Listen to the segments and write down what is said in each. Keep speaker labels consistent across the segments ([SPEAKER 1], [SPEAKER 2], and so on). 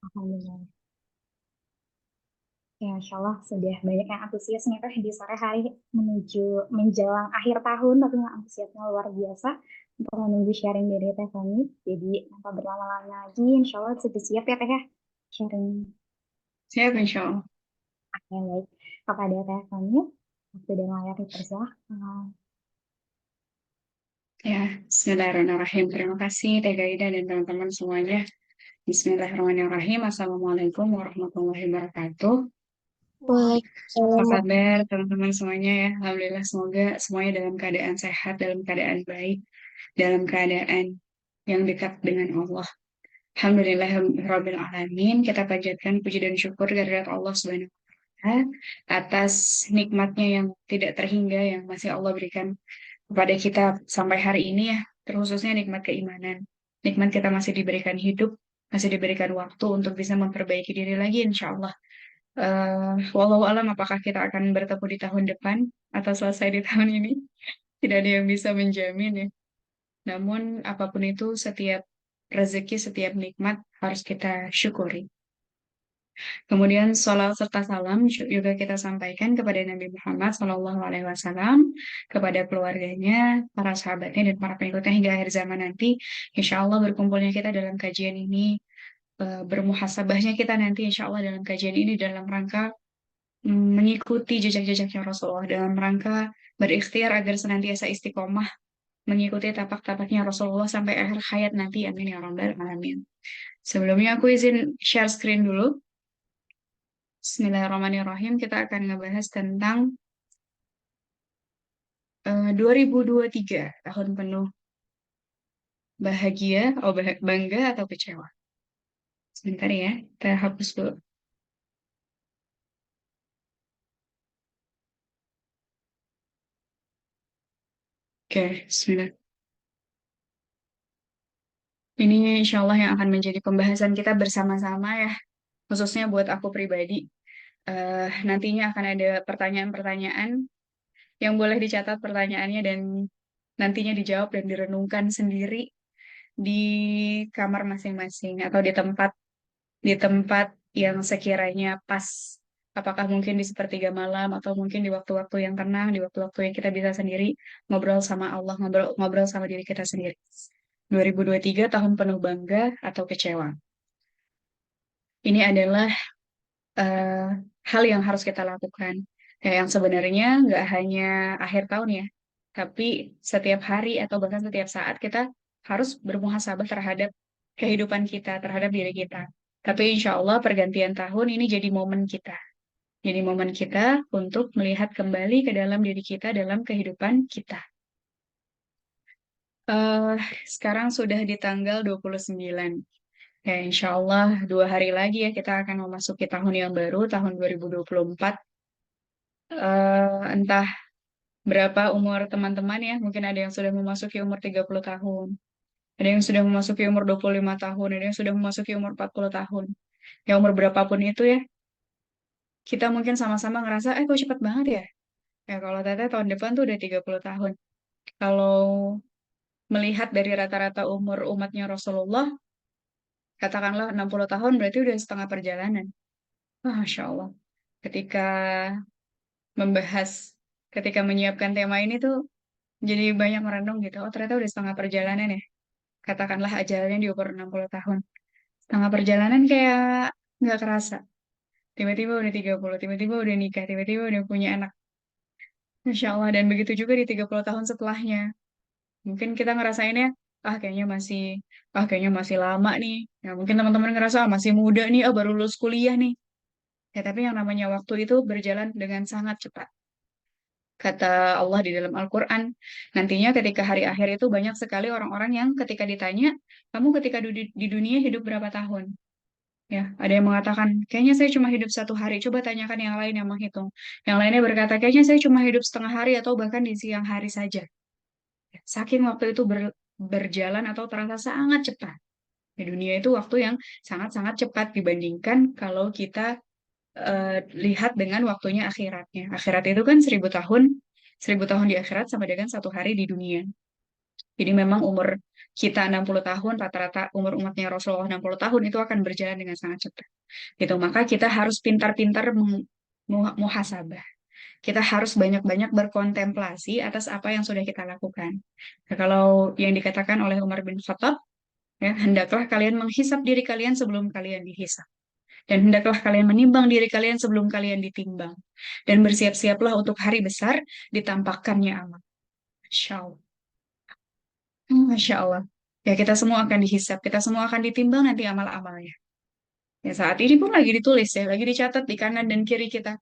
[SPEAKER 1] Alhamdulillah. Ya, Insya Allah sudah banyak yang antusias nih Teh di sore hari menuju menjelang akhir tahun, tapi yang antusiasnya luar biasa untuk menunggu sharing dari Teh Fani. Jadi, tanpa berlama-lama lagi, Insya Allah sudah siap ya Teh ya sharing.
[SPEAKER 2] Siap, insya Allah.
[SPEAKER 1] Oke, baik. Kepada Teh Fani, waktu dan layar dipersilahkan.
[SPEAKER 2] Ya, Bismillahirrahmanirrahim. Terima kasih Teh Gaida dan teman-teman semuanya. Bismillahirrahmanirrahim. Assalamualaikum warahmatullahi wabarakatuh. Apa
[SPEAKER 1] Waalaikumsalam.
[SPEAKER 2] kabar teman-teman semuanya ya? Alhamdulillah semoga semuanya dalam keadaan sehat, dalam keadaan baik, dalam keadaan yang dekat dengan Allah. Alhamdulillah Rabbil Alamin. Kita panjatkan puji dan syukur kehadirat Allah Subhanahu wa Ta'ala atas nikmatnya yang tidak terhingga yang masih Allah berikan kepada kita sampai hari ini ya, terkhususnya nikmat keimanan. Nikmat kita masih diberikan hidup, masih diberikan waktu untuk bisa memperbaiki diri lagi insya Allah. Walau alam apakah kita akan bertemu di tahun depan atau selesai di tahun ini, tidak ada yang bisa menjamin ya. Namun apapun itu, setiap rezeki, setiap nikmat harus kita syukuri. Kemudian salam serta salam juga kita sampaikan kepada Nabi Muhammad SAW, kepada keluarganya, para sahabatnya, dan para pengikutnya hingga akhir zaman nanti. Insya Allah berkumpulnya kita dalam kajian ini, bermuhasabahnya kita nanti insya Allah dalam kajian ini dalam rangka mengikuti jejak-jejaknya Rasulullah, dalam rangka berikhtiar agar senantiasa istiqomah mengikuti tapak-tapaknya Rasulullah sampai akhir hayat nanti. Amin ya Rabbal Alamin. Sebelumnya aku izin share screen dulu. Bismillahirrahmanirrahim. Kita akan ngebahas tentang 2023, tahun penuh bahagia, bangga atau kecewa. Sebentar ya, kita hapus dulu. Oke, Bismillah. Ini insya Allah yang akan menjadi pembahasan kita bersama-sama ya, khususnya buat aku pribadi. Nantinya akan ada pertanyaan-pertanyaan yang boleh dicatat pertanyaannya dan nantinya dijawab dan direnungkan sendiri di kamar masing-masing atau di tempat yang sekiranya pas. Apakah mungkin di sepertiga malam atau mungkin di waktu-waktu yang tenang, di waktu-waktu yang kita bisa sendiri ngobrol sama Allah, ngobrol sama diri kita sendiri. 2023 tahun penuh bangga atau kecewa. Ini adalah eh, hal yang harus kita lakukan. Ya, yang sebenarnya nggak hanya akhir tahun ya, tapi setiap hari atau bahkan setiap saat kita harus bermuhasabah terhadap kehidupan kita, terhadap diri kita. Tapi insya Allah pergantian tahun ini jadi momen kita. Jadi momen kita untuk melihat kembali ke dalam diri kita, dalam kehidupan kita. Eh, Sekarang sudah di tanggal 29. Ya, insya Allah 2 hari lagi ya kita akan memasuki tahun yang baru, tahun 2024. Entah berapa umur teman-teman ya, mungkin ada yang sudah memasuki umur 30 tahun, ada yang sudah memasuki umur 25 tahun, ada yang sudah memasuki umur 40 tahun. Ya umur berapapun itu ya, kita mungkin sama-sama ngerasa, kok cepet banget ya? Ya kalau Teteh tahun depan tuh udah 30 tahun. Kalau melihat dari rata-rata umur umatnya Rasulullah, katakanlah 60 tahun berarti udah setengah perjalanan. Wah, Masya Allah. Ketika membahas, ketika menyiapkan tema ini tuh jadi banyak merenung gitu. Oh ternyata udah setengah perjalanan ya. Katakanlah ajalnya di umur 60 tahun. Setengah perjalanan kayak nggak kerasa. Tiba-tiba udah 30, tiba-tiba udah nikah, tiba-tiba udah punya anak. Masya Allah. Dan begitu juga di 30 tahun setelahnya. Mungkin kita ngerasainnya, kayaknya masih lama nih. Ya mungkin teman-teman ngerasa, masih muda nih, baru lulus kuliah nih. Ya tapi yang namanya waktu itu berjalan dengan sangat cepat. Kata Allah di dalam Al-Quran, nantinya ketika hari akhir itu banyak sekali orang-orang yang ketika ditanya, kamu ketika di dunia hidup berapa tahun? Ya, ada yang mengatakan, kayaknya saya cuma hidup 1 hari. Coba tanyakan yang lain yang menghitung. Yang lainnya berkata, kayaknya saya cuma hidup setengah hari atau bahkan di siang hari saja. Saking waktu itu berjalan atau terasa sangat cepat. Di dunia itu waktu yang sangat-sangat cepat dibandingkan kalau kita lihat dengan waktunya akhiratnya. Akhirat itu kan 1.000 tahun, 1.000 tahun di akhirat sama dengan 1 hari di dunia. Jadi memang umur kita 60 tahun, rata-rata umur umatnya Rasulullah 60 tahun itu akan berjalan dengan sangat cepat. Gitu. Maka kita harus pintar-pintar muhasabah. Kita harus banyak-banyak berkontemplasi atas apa yang sudah kita lakukan. Nah, kalau yang dikatakan oleh Umar bin Khattab, ya, hendaklah kalian menghisap diri kalian sebelum kalian dihisap. Dan hendaklah kalian menimbang diri kalian sebelum kalian ditimbang. Dan bersiap-siaplah untuk hari besar ditampakkannya amal. Masya Allah. Masya Allah. Ya, kita semua akan dihisap, kita semua akan ditimbang nanti amal-amalnya. Ya, saat ini pun lagi ditulis ya, lagi dicatat di kanan dan kiri kita.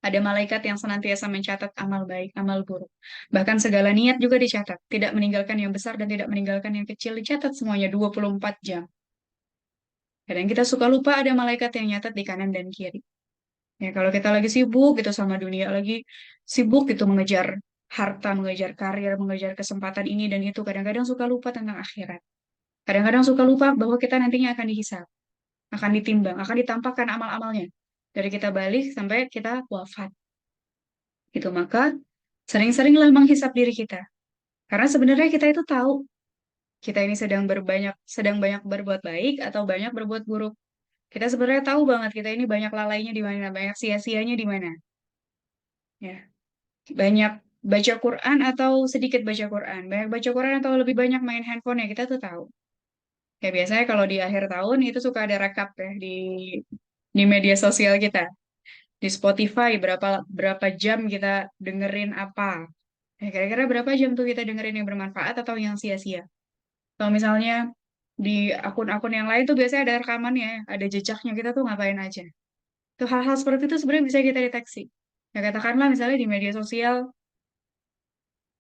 [SPEAKER 2] Ada malaikat yang senantiasa mencatat amal baik, amal buruk. Bahkan segala niat juga dicatat. Tidak meninggalkan yang besar dan tidak meninggalkan yang kecil. Dicatat semuanya 24 jam. Kadang kita suka lupa ada malaikat yang nyatat di kanan dan kiri. Ya, kalau kita lagi sibuk gitu sama dunia, lagi sibuk gitu mengejar harta, mengejar karir, mengejar kesempatan ini dan itu, kadang-kadang suka lupa tentang akhirat. Kadang-kadang suka lupa bahwa kita nantinya akan dihisab, akan ditimbang, akan ditampakkan amal-amalnya. Dari kita balik sampai kita wafat. Gitu, maka sering-seringlah menghisap diri kita. Karena sebenarnya kita itu tahu kita ini sedang banyak berbuat baik atau banyak berbuat buruk. Kita sebenarnya tahu banget kita ini banyak lalainya di mana, banyak sia-sianya di mana. Ya, banyak baca Quran atau sedikit baca Quran, banyak baca Quran atau lebih banyak main handphone ya kita tuh tahu. Ya biasanya kalau di akhir tahun itu suka ada rekap ya di media sosial kita, di Spotify berapa berapa jam kita dengerin apa. Ya, kira-kira berapa jam tuh kita dengerin yang bermanfaat atau yang sia-sia? Kalau misalnya di akun-akun yang lain tuh biasanya ada rekamannya, ada jejaknya kita tuh ngapain aja. Tuh hal-hal seperti itu sebenarnya bisa kita deteksi. Ya katakanlah misalnya di media sosial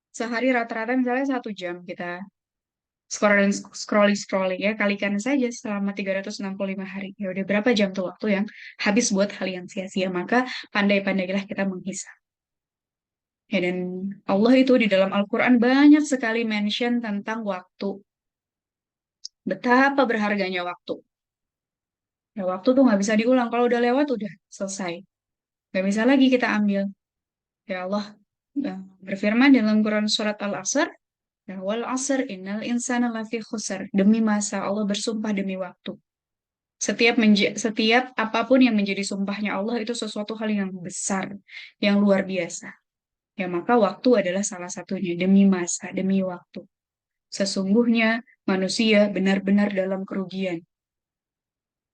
[SPEAKER 2] sehari rata-rata misalnya 1 jam kita scrolling ya kalikan saja selama 365 hari. Ya udah berapa jam tuh waktu yang habis buat hal yang sia-sia. Maka pandai-pandailah kita menghisap. Ya dan Allah itu di dalam Al-Quran banyak sekali mention tentang waktu. Betapa berharganya waktu. Ya, waktu tuh nggak bisa diulang. Kalau udah lewat, udah selesai. Nggak bisa lagi kita ambil. Ya Allah berfirman dalam Quran surat Al-Asr, ya, wal asr innal insana lafi khusr. Demi masa, Allah bersumpah demi waktu. Setiap apapun yang menjadi sumpahnya Allah itu sesuatu hal yang besar, yang luar biasa. Ya, maka waktu adalah salah satunya. Demi masa, demi waktu. Sesungguhnya manusia benar-benar dalam kerugian.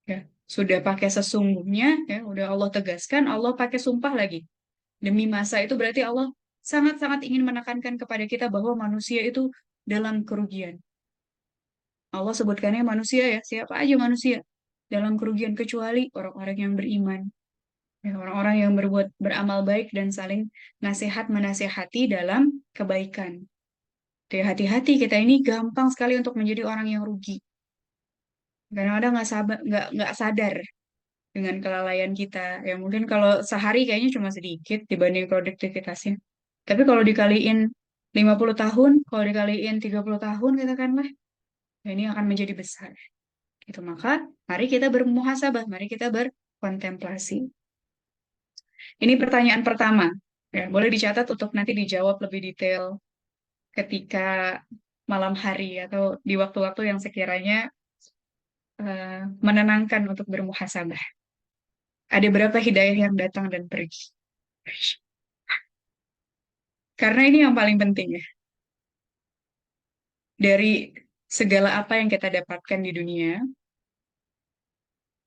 [SPEAKER 2] Ya, sudah pakai sesungguhnya, ya, udah Allah tegaskan, Allah pakai sumpah lagi. Demi masa itu berarti Allah sangat-sangat ingin menekankan kepada kita bahwa manusia itu dalam kerugian. Allah sebutkannya manusia ya, siapa aja manusia dalam kerugian kecuali orang-orang yang beriman. Ya, orang-orang yang beramal baik dan saling nasihat menasihati dalam kebaikan. Jadi hati-hati kita ini gampang sekali untuk menjadi orang yang rugi. Kadang-kadang nggak sadar dengan kelalaian kita. Ya mungkin kalau sehari kayaknya cuma sedikit dibanding produktivitasnya. Tapi kalau dikaliin 50 tahun, kalau dikaliin 30 tahun katakanlah, ya ini akan menjadi besar. Gitu. Maka mari kita bermuhasabah, mari kita berkontemplasi. Ini pertanyaan pertama. Ya, boleh dicatat untuk nanti dijawab lebih detail ketika malam hari atau di waktu-waktu yang sekiranya menenangkan untuk bermuhasabah. Ada berapa hidayah yang datang dan pergi? Karena ini yang paling penting ya. Dari segala apa yang kita dapatkan di dunia,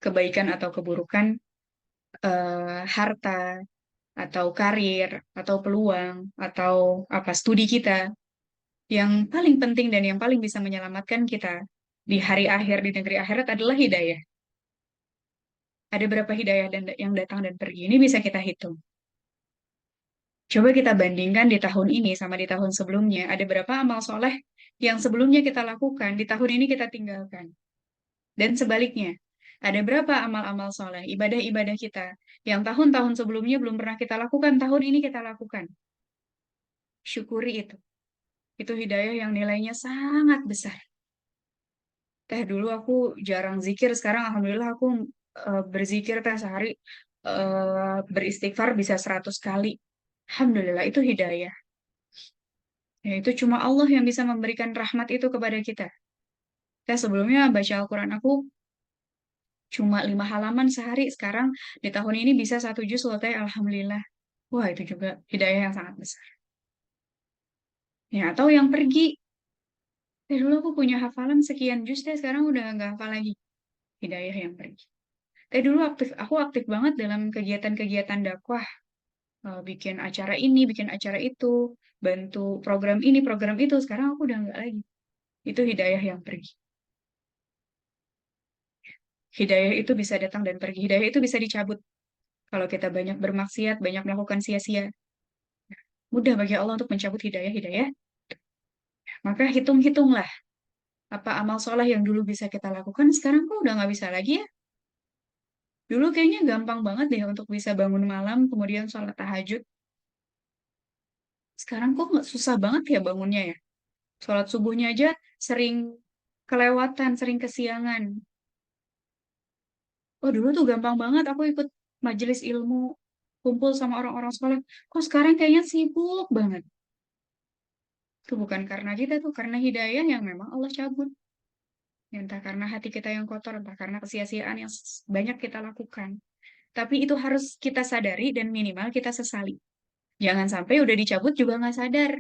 [SPEAKER 2] kebaikan atau keburukan, harta, atau karir, atau peluang, atau apa studi kita, yang paling penting dan yang paling bisa menyelamatkan kita di hari akhir, di negeri akhirat adalah hidayah. Ada berapa hidayah yang datang dan pergi? Ini bisa kita hitung. Coba kita bandingkan di tahun ini sama di tahun sebelumnya. Ada berapa amal soleh yang sebelumnya kita lakukan, di tahun ini kita tinggalkan. Dan sebaliknya, ada berapa amal-amal soleh, ibadah-ibadah kita yang tahun-tahun sebelumnya belum pernah kita lakukan, tahun ini kita lakukan. Syukuri itu. Itu hidayah yang nilainya sangat besar. Dulu aku jarang zikir, sekarang alhamdulillah aku berzikir sehari beristighfar bisa 100 kali. Alhamdulillah itu hidayah. Ya, itu cuma Allah yang bisa memberikan rahmat itu kepada kita. Saya sebelumnya baca Al-Quran aku cuma 5 halaman sehari, sekarang di tahun ini bisa 1 juz selesai, Alhamdulillah. Wah, itu juga hidayah yang sangat besar. Ya, atau yang pergi. Dulu aku punya hafalan sekian juz deh, sekarang udah nggak hafal lagi. Hidayah yang pergi. Dulu aku aktif banget dalam kegiatan-kegiatan dakwah. Bikin acara ini, bikin acara itu, bantu program ini, program itu. Sekarang aku udah nggak lagi. Itu hidayah yang pergi. Hidayah itu bisa datang dan pergi. Hidayah itu bisa dicabut. Kalau kita banyak bermaksiat, banyak melakukan sia-sia, mudah bagi Allah untuk mencabut hidayah-hidayah. Maka hitung-hitunglah apa amal soleh yang dulu bisa kita lakukan, sekarang kok udah nggak bisa lagi ya. Dulu kayaknya gampang banget deh untuk bisa bangun malam, kemudian sholat tahajud. Sekarang kok nggak susah banget ya bangunnya ya. Sholat subuhnya aja sering kelewatan, sering kesiangan. Oh, dulu tuh gampang banget aku ikut majelis ilmu, kumpul sama orang-orang sekolah. Kok sekarang kayaknya sibuk banget. Itu bukan karena kita tuh, karena hidayah yang memang Allah cabut. Ya, entah karena hati kita yang kotor, entah karena kesia-siaan yang banyak kita lakukan. Tapi itu harus kita sadari dan minimal kita sesali. Jangan sampai udah dicabut juga nggak sadar.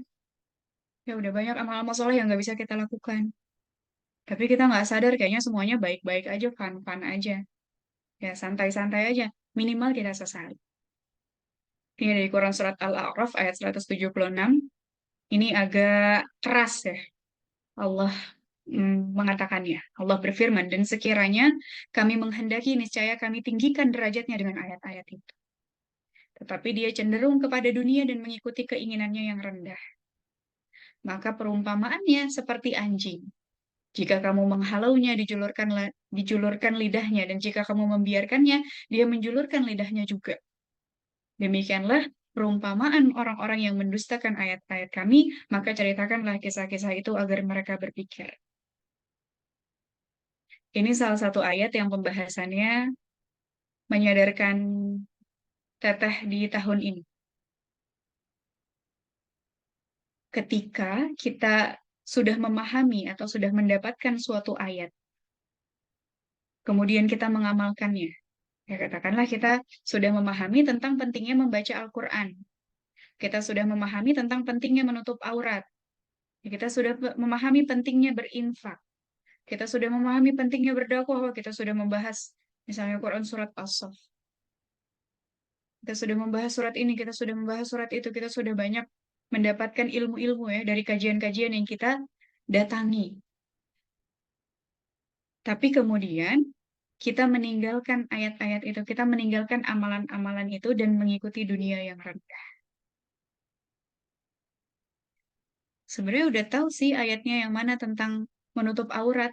[SPEAKER 2] Ya udah banyak amal-amal soleh yang nggak bisa kita lakukan. Tapi kita nggak sadar kayaknya semuanya baik-baik aja, fun-fun aja. Ya santai-santai aja. Minimal kita sesali. Ini dari Quran Surat Al-A'raf ayat 176. Ini agak keras ya. Allah mengatakannya. Allah berfirman, dan sekiranya kami menghendaki, niscaya kami tinggikan derajatnya dengan ayat-ayat itu. Tetapi dia cenderung kepada dunia dan mengikuti keinginannya yang rendah. Maka perumpamaannya seperti anjing. Jika kamu menghalaunya, dijulurkan lidahnya, dan jika kamu membiarkannya, dia menjulurkan lidahnya juga. Demikianlah perumpamaan orang-orang yang mendustakan ayat-ayat kami, maka ceritakanlah kisah-kisah itu agar mereka berpikir. Ini salah satu ayat yang pembahasannya menyadarkan teteh di tahun ini. Ketika kita sudah memahami atau sudah mendapatkan suatu ayat, kemudian kita mengamalkannya. Ya, katakanlah kita sudah memahami tentang pentingnya membaca Al-Quran. Kita sudah memahami tentang pentingnya menutup aurat. Kita sudah memahami pentingnya berinfak. Kita sudah memahami pentingnya berdakwah. Kita sudah membahas misalnya Quran surat As-Saff. Kita sudah membahas surat ini, kita sudah membahas surat itu, kita sudah banyak mendapatkan ilmu-ilmu ya dari kajian-kajian yang kita datangi. Tapi kemudian kita meninggalkan ayat-ayat itu, kita meninggalkan amalan-amalan itu dan mengikuti dunia yang rendah. Sebenarnya udah tahu sih ayatnya yang mana tentang menutup aurat.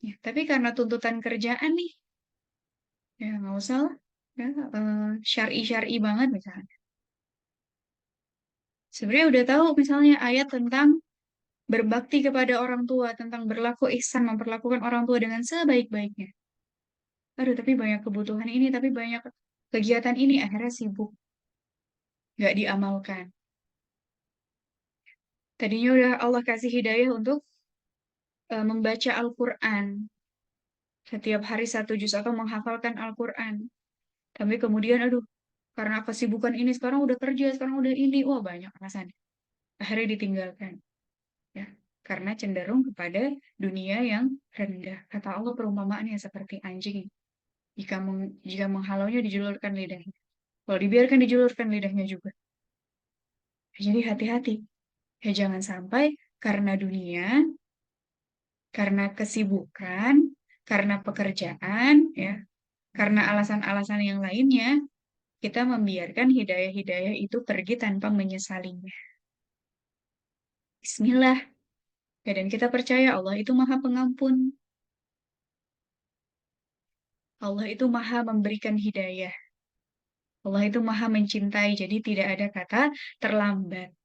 [SPEAKER 2] Ya, tapi karena tuntutan kerjaan nih, ya nggak usah lah. Ya, syar'i-syar'i banget misalnya. Sebenarnya udah tahu misalnya ayat tentang berbakti kepada orang tua, tentang berlaku ihsan, memperlakukan orang tua dengan sebaik-baiknya. Aduh, tapi banyak kebutuhan ini, tapi banyak kegiatan ini, akhirnya sibuk, nggak diamalkan. Tadinya udah Allah kasih hidayah untuk membaca Al-Quran, setiap hari 1 juz atau menghafalkan Al-Quran. Tapi kemudian, aduh, karena kesibukan ini, sekarang udah kerja, sekarang udah ini, wah banyak alasan. Akhirnya ditinggalkan. Ya, karena cenderung kepada dunia yang rendah. Kata Allah perumpamaannya seperti anjing. Jika menghalaunya dijulurkan lidahnya. Kalau dibiarkan dijulurkan lidahnya juga. Jadi hati-hati. Ya jangan sampai karena dunia, karena kesibukan, karena pekerjaan, ya, karena alasan-alasan yang lainnya, kita membiarkan hidayah-hidayah itu pergi tanpa menyesalinya. Bismillah. Ya, dan kita percaya Allah itu Maha Pengampun. Allah itu Maha memberikan hidayah. Allah itu Maha mencintai, jadi tidak ada kata terlambat.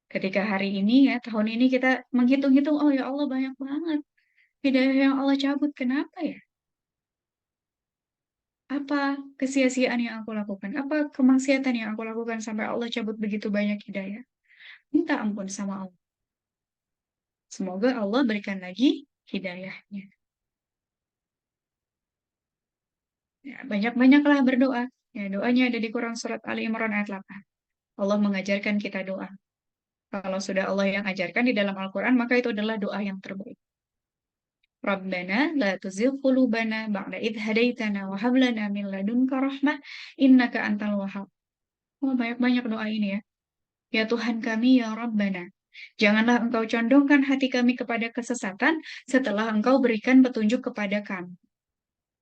[SPEAKER 2] Ketika hari ini ya, tahun ini kita menghitung-hitung, oh ya Allah banyak banget hidayah yang Allah cabut. Kenapa ya? Apa kesia-siaan yang aku lakukan? Apa kemaksiatan yang aku lakukan sampai Allah cabut begitu banyak hidayah? Minta ampun sama Allah. Semoga Allah berikan lagi hidayahnya. Ya, banyak-banyaklah berdoa. Ya, doanya ada di Quran surat Ali Imran ayat 8. Allah mengajarkan kita doa. Kalau sudah Allah yang ajarkan di dalam Al-Quran, maka itu adalah doa yang terbaik. Rabbana la tuzigh qulubana ba'da idh hadaitana wa hab lana min ladunka rahmah innaka antal wahhab. Oh, banyak-banyak doa ini ya. Ya Tuhan kami, ya Rabbana. Janganlah Engkau condongkan hati kami kepada kesesatan setelah Engkau berikan petunjuk kepada kami.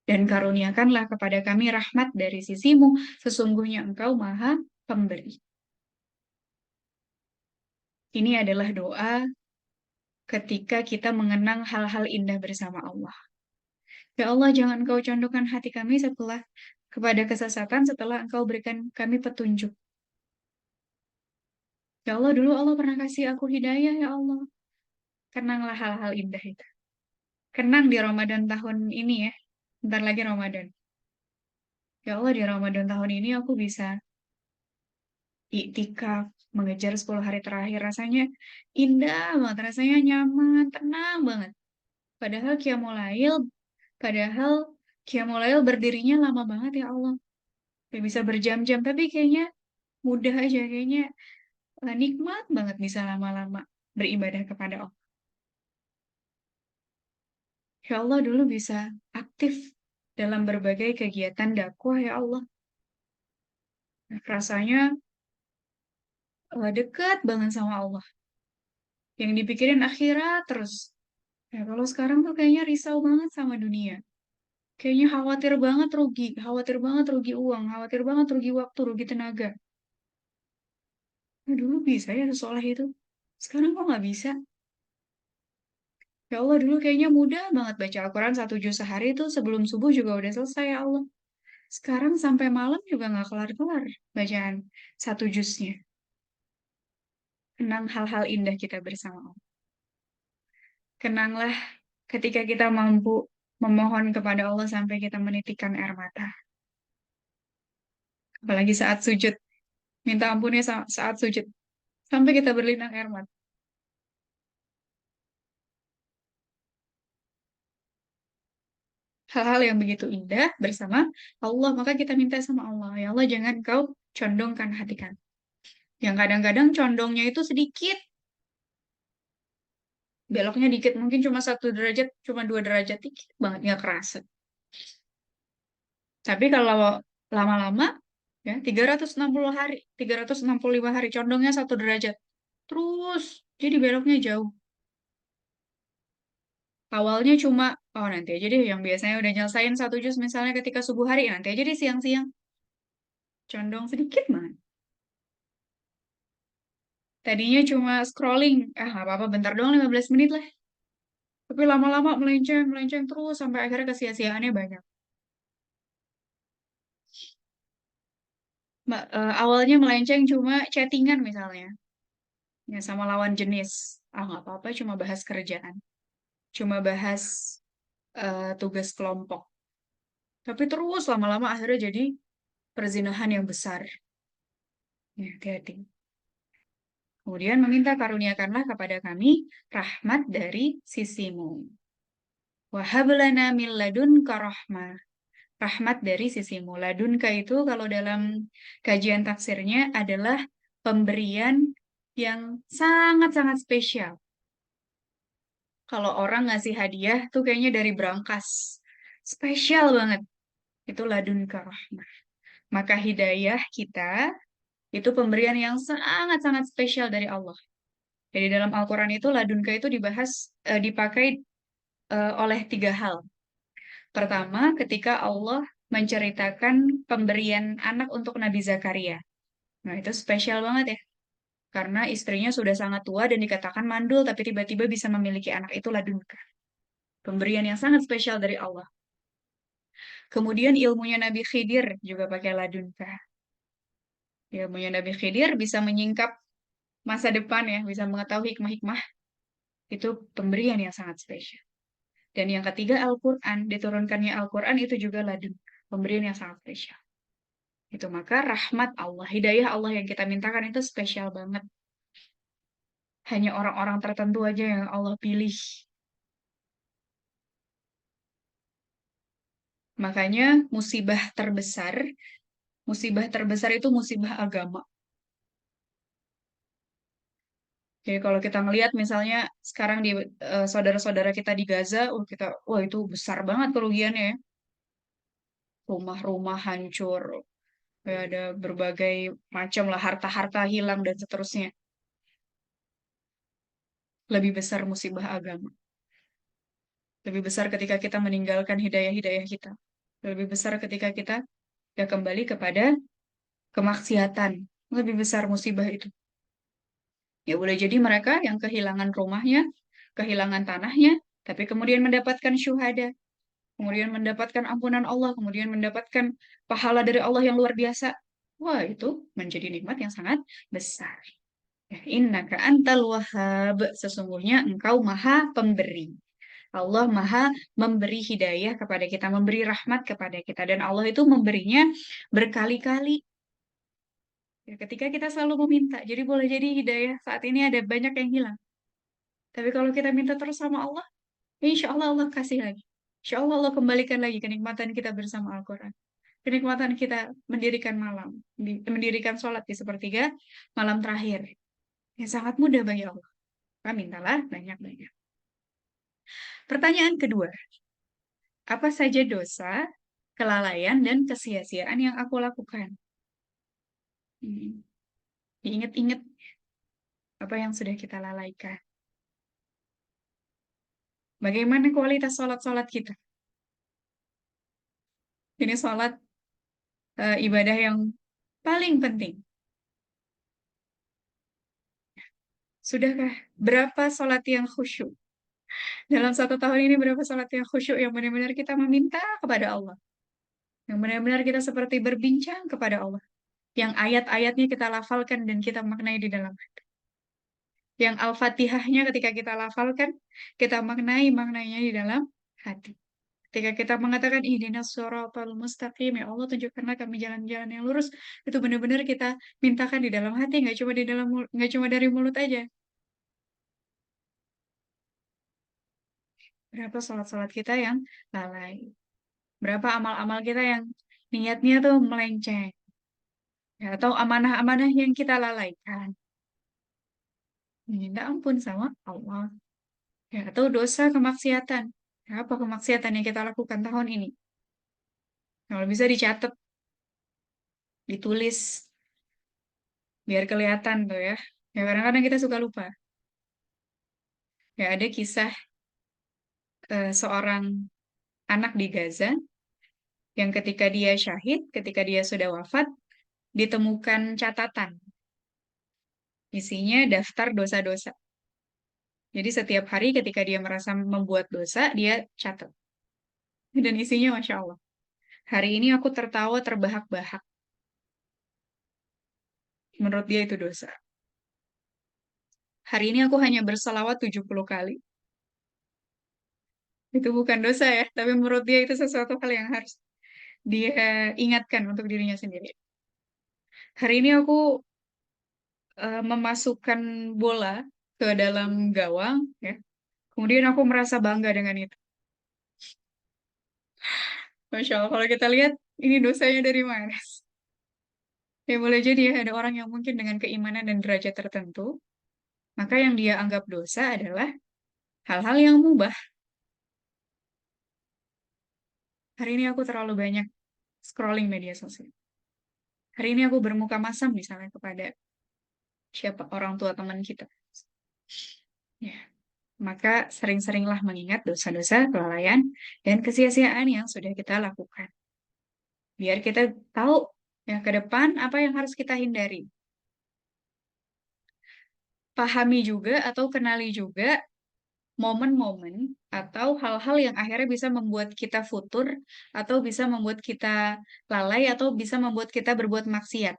[SPEAKER 2] Dan karuniakanlah kepada kami rahmat dari sisimu, sesungguhnya Engkau Maha Pemberi. Ini adalah doa ketika kita mengenang hal-hal indah bersama Allah. Ya Allah, jangan Engkau condongkan hati kami setelah kepada kesesatan setelah Engkau berikan kami petunjuk. Ya Allah, dulu Allah pernah kasih aku hidayah, ya Allah. Kenanglah hal-hal indah itu. Kenang di Ramadan tahun ini ya. Bentar lagi Ramadan. Ya Allah, di Ramadan tahun ini aku bisa iktikaf, mengejar 10 hari terakhir. Rasanya indah banget, rasanya nyaman, tenang banget. Padahal padahal Qiyamul Lail berdirinya lama banget ya Allah. Kayak bisa berjam-jam, tapi kayaknya mudah aja, kayaknya nikmat banget bisa lama-lama beribadah kepada Allah. Ya Allah, dulu bisa aktif dalam berbagai kegiatan dakwah ya Allah. Rasanya dekat banget sama Allah. Yang dipikirin akhirat terus. Ya, kalau sekarang tuh kayaknya risau banget sama dunia. Kayaknya khawatir banget rugi uang, khawatir banget rugi waktu, rugi tenaga. Nah, dulu bisa ya seolah itu. Sekarang kok nggak bisa? Ya Allah, dulu kayaknya mudah banget baca Al-Quran 1 juz sehari itu sebelum subuh juga udah selesai ya Allah. Sekarang sampai malam juga nggak kelar-kelar bacaan 1 juznya. Kenang hal-hal indah kita bersama Allah. Kenanglah ketika kita mampu memohon kepada Allah sampai kita menitikkan air mata. Apalagi saat sujud. Minta ampunnya saat sujud. Sampai kita berlinang air mata. Hal-hal yang begitu indah bersama Allah. Maka kita minta sama Allah. Ya Allah, jangan kau condongkan hati kami. Yang kadang-kadang condongnya itu sedikit. Beloknya dikit. Mungkin cuma 1 derajat, cuma 2 derajat. Dikit banget, nggak kerasa. Tapi kalau lama-lama, ya 360 hari, 365 hari, condongnya 1 derajat. Terus, jadi beloknya jauh. Awalnya cuma, oh nanti aja deh, yang biasanya udah nyelesain 1 juz misalnya ketika subuh hari, nanti aja deh siang-siang. Condong sedikit banget. Tadinya cuma scrolling, nggak apa-apa, bentar doang 15 menit lah. Tapi lama-lama melenceng, melenceng terus, sampai akhirnya kesia-siaannya banyak. Awalnya melenceng cuma chattingan misalnya, ya sama lawan jenis. Ah nggak apa-apa, cuma bahas kerjaan. Cuma bahas tugas kelompok. Tapi terus lama-lama akhirnya jadi perzinahan yang besar. Ya, hati-hati. Kemudian meminta karuniakanlah kepada kami rahmat dari sisimu. Wahab lana min ladunka rahmah. Rahmat dari sisimu. Ladunka itu kalau dalam kajian tafsirnya adalah pemberian yang sangat-sangat spesial. Kalau orang ngasih hadiah tuh kayaknya dari brankas. Spesial banget. Itu ladunka rahmah. Maka hidayah kita itu pemberian yang sangat-sangat spesial dari Allah. Jadi dalam Al-Quran itu ladunka itu dipakai oleh 3 hal. Pertama, ketika Allah menceritakan pemberian anak untuk Nabi Zakaria. Nah, itu spesial banget ya. Karena istrinya sudah sangat tua dan dikatakan mandul, tapi tiba-tiba bisa memiliki anak itu ladunka. Pemberian yang sangat spesial dari Allah. Kemudian ilmunya Nabi Khidir juga pakai ladunka. Ilmunya Nabi Khidir bisa menyingkap masa depan ya, bisa mengetahui hikmah-hikmah. Itu pemberian yang sangat spesial. Dan yang ketiga Al-Quran, diturunkannya Al-Quran itu juga ladun, pemberian yang sangat spesial. Itu maka rahmat Allah, hidayah Allah yang kita mintakan itu spesial banget. Hanya orang-orang tertentu aja yang Allah pilih. Makanya musibah terbesar itu musibah agama. Jadi kalau kita ngelihat misalnya sekarang di saudara-saudara kita di Gaza, wah itu besar banget kerugiannya ya. Rumah-rumah hancur, ya ada berbagai macam lah harta-harta hilang dan seterusnya. Lebih besar musibah agama. Lebih besar ketika kita meninggalkan hidayah-hidayah kita. Lebih besar ketika kita ya kembali kepada kemaksiatan. Lebih besar musibah itu. Ya boleh jadi mereka yang kehilangan rumahnya, kehilangan tanahnya, tapi kemudian mendapatkan syuhada, kemudian mendapatkan ampunan Allah, kemudian mendapatkan pahala dari Allah yang luar biasa. Wah, itu menjadi nikmat yang sangat besar. Ya, innaka antal wahhab. Sesungguhnya engkau maha pemberi. Allah maha memberi hidayah kepada kita, memberi rahmat kepada kita. Dan Allah itu memberinya berkali-kali. Ya, ketika kita selalu meminta. Jadi boleh jadi hidayah saat ini ada banyak yang hilang. Tapi kalau kita minta terus sama Allah, insya Allah Allah kasih lagi. Insya Allah Allah kembalikan lagi kenikmatan kita bersama Al-Quran. Kenikmatan kita mendirikan malam, mendirikan sholat di sepertiga malam terakhir. Yang sangat mudah bagi Allah. Maka mintalah banyak-banyak. Pertanyaan kedua, apa saja dosa, kelalaian, dan kesia-siaan yang aku lakukan? Hmm. Diingat-ingat apa yang sudah kita lalaikan. Bagaimana kualitas sholat-sholat kita? Ini sholat ibadah yang paling penting. Sudahkah berapa sholat yang khusyuk? Dalam satu tahun ini berapa sholat yang khusyuk yang benar-benar kita meminta kepada Allah? Yang benar-benar kita seperti berbincang kepada Allah. Yang ayat-ayatnya kita lafalkan dan kita maknai di dalam hati. Yang Al-Fatihahnya ketika kita lafalkan, kita maknai maknanya di dalam hati. Ketika kita mengatakan ihdinas shiratal mustaqim, ya Allah tunjukkanlah kami jalan-jalan yang lurus, itu benar-benar kita mintakan di dalam hati, nggak cuma dari mulut aja. Berapa sholat-sholat kita yang lalai? Berapa amal-amal kita yang niatnya tuh melenceng? Ya, atau amanah-amanah yang kita lalaikan? Minta ampun sama Allah. Ya, atau dosa kemaksiatan. Ya, apa kemaksiatan yang kita lakukan tahun ini? Kalau bisa dicatat, ditulis, biar kelihatan tuh ya. Ya kadang-kadang kita suka lupa. Ya ada kisah seorang anak di Gaza yang ketika dia syahid, ketika dia sudah wafat, ditemukan catatan. Isinya daftar dosa-dosa. Jadi setiap hari ketika dia merasa membuat dosa, dia catat. Dan isinya Masya Allah. Hari ini aku tertawa terbahak-bahak. Menurut dia itu dosa. Hari ini aku hanya berselawat 70 kali. Itu bukan dosa ya, tapi menurut dia itu sesuatu hal yang harus dia ingatkan untuk dirinya sendiri. Hari ini aku memasukkan bola ke dalam gawang, ya. Kemudian aku merasa bangga dengan itu. Masya Allah, kalau kita lihat, ini dosanya dari mana? Ya boleh jadi ya, ada orang yang mungkin dengan keimanan dan derajat tertentu, maka yang dia anggap dosa adalah hal-hal yang mubah. Hari ini aku terlalu banyak scrolling media sosial. Hari ini aku bermuka masam misalnya kepada siapa orang tua teman kita. Ya, maka sering-seringlah mengingat dosa-dosa, kelalaian, dan kesia-siaan yang sudah kita lakukan. Biar kita tahu ya ke depan apa yang harus kita hindari. Pahami juga atau kenali juga momen-momen atau hal-hal yang akhirnya bisa membuat kita futur atau bisa membuat kita lalai atau bisa membuat kita berbuat maksiat.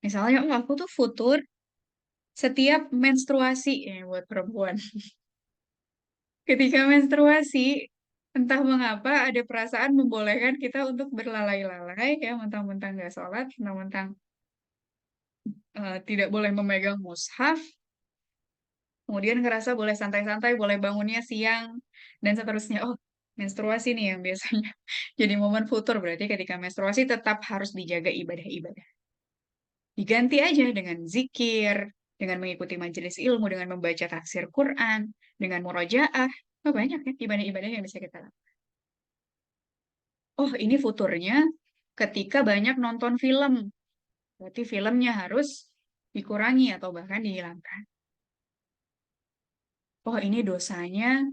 [SPEAKER 2] Misalnya, oh aku tuh futur setiap menstruasi ya buat perempuan. Ketika menstruasi, entah mengapa ada perasaan membolehkan kita untuk berlalai-lalai ya, mentang-mentang nggak sholat, mentang-mentang tidak boleh memegang mushaf, Kemudian ngerasa boleh santai-santai, boleh bangunnya siang, dan seterusnya. Oh, menstruasi nih yang biasanya jadi momen futur. Berarti ketika menstruasi tetap harus dijaga ibadah-ibadah. Diganti aja dengan zikir, dengan mengikuti majelis ilmu, dengan membaca tafsir Quran, dengan murojaah. Oh, banyak ya ibadah-ibadah yang bisa kita lakukan. Oh, ini futurnya ketika banyak nonton film. Berarti filmnya harus dikurangi atau bahkan dihilangkan. Oh, ini dosanya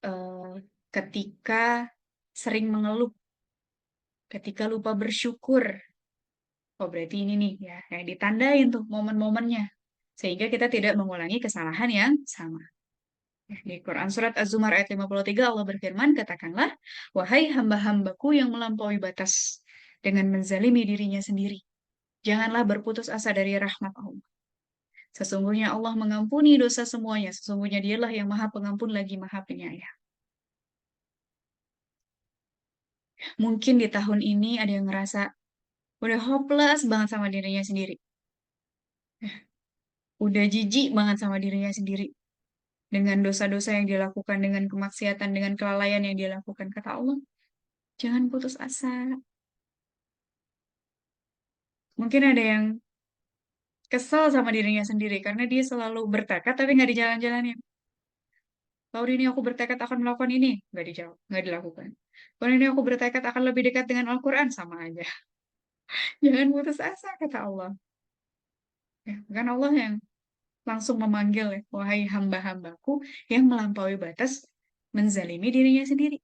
[SPEAKER 2] eh, ketika sering mengeluh, ketika lupa bersyukur. Oh, berarti ini nih ya, kayak ditandain tuh momen-momennya. Sehingga kita tidak mengulangi kesalahan yang sama. Di Quran Surat Az-Zumar ayat 53 Allah berfirman, katakanlah, wahai hamba-hambaku yang melampaui batas dengan menzalimi dirinya sendiri. Janganlah berputus asa dari rahmat Allah. Sesungguhnya Allah mengampuni dosa semuanya. Sesungguhnya dialah yang maha pengampun lagi maha penyayang. Mungkin di tahun ini ada yang ngerasa udah hopeless banget sama dirinya sendiri. Udah jijik banget sama dirinya sendiri. Dengan dosa-dosa yang dilakukan, dengan kemaksiatan, dengan kelalaian yang dilakukan. Kata Allah, jangan putus asa. Mungkin ada yang kesel sama dirinya sendiri karena dia selalu bertekad tapi nggak dijalan-jalanin. Tahun ini aku bertekad akan melakukan ini, nggak dijawab, nggak dilakukan. Tahun ini aku bertekad akan lebih dekat dengan Al-Quran, sama aja. Jangan putus asa, kata Allah. Ya, kan Allah yang langsung memanggil ya, wahai hamba-hambaku yang melampaui batas menzalimi dirinya sendiri.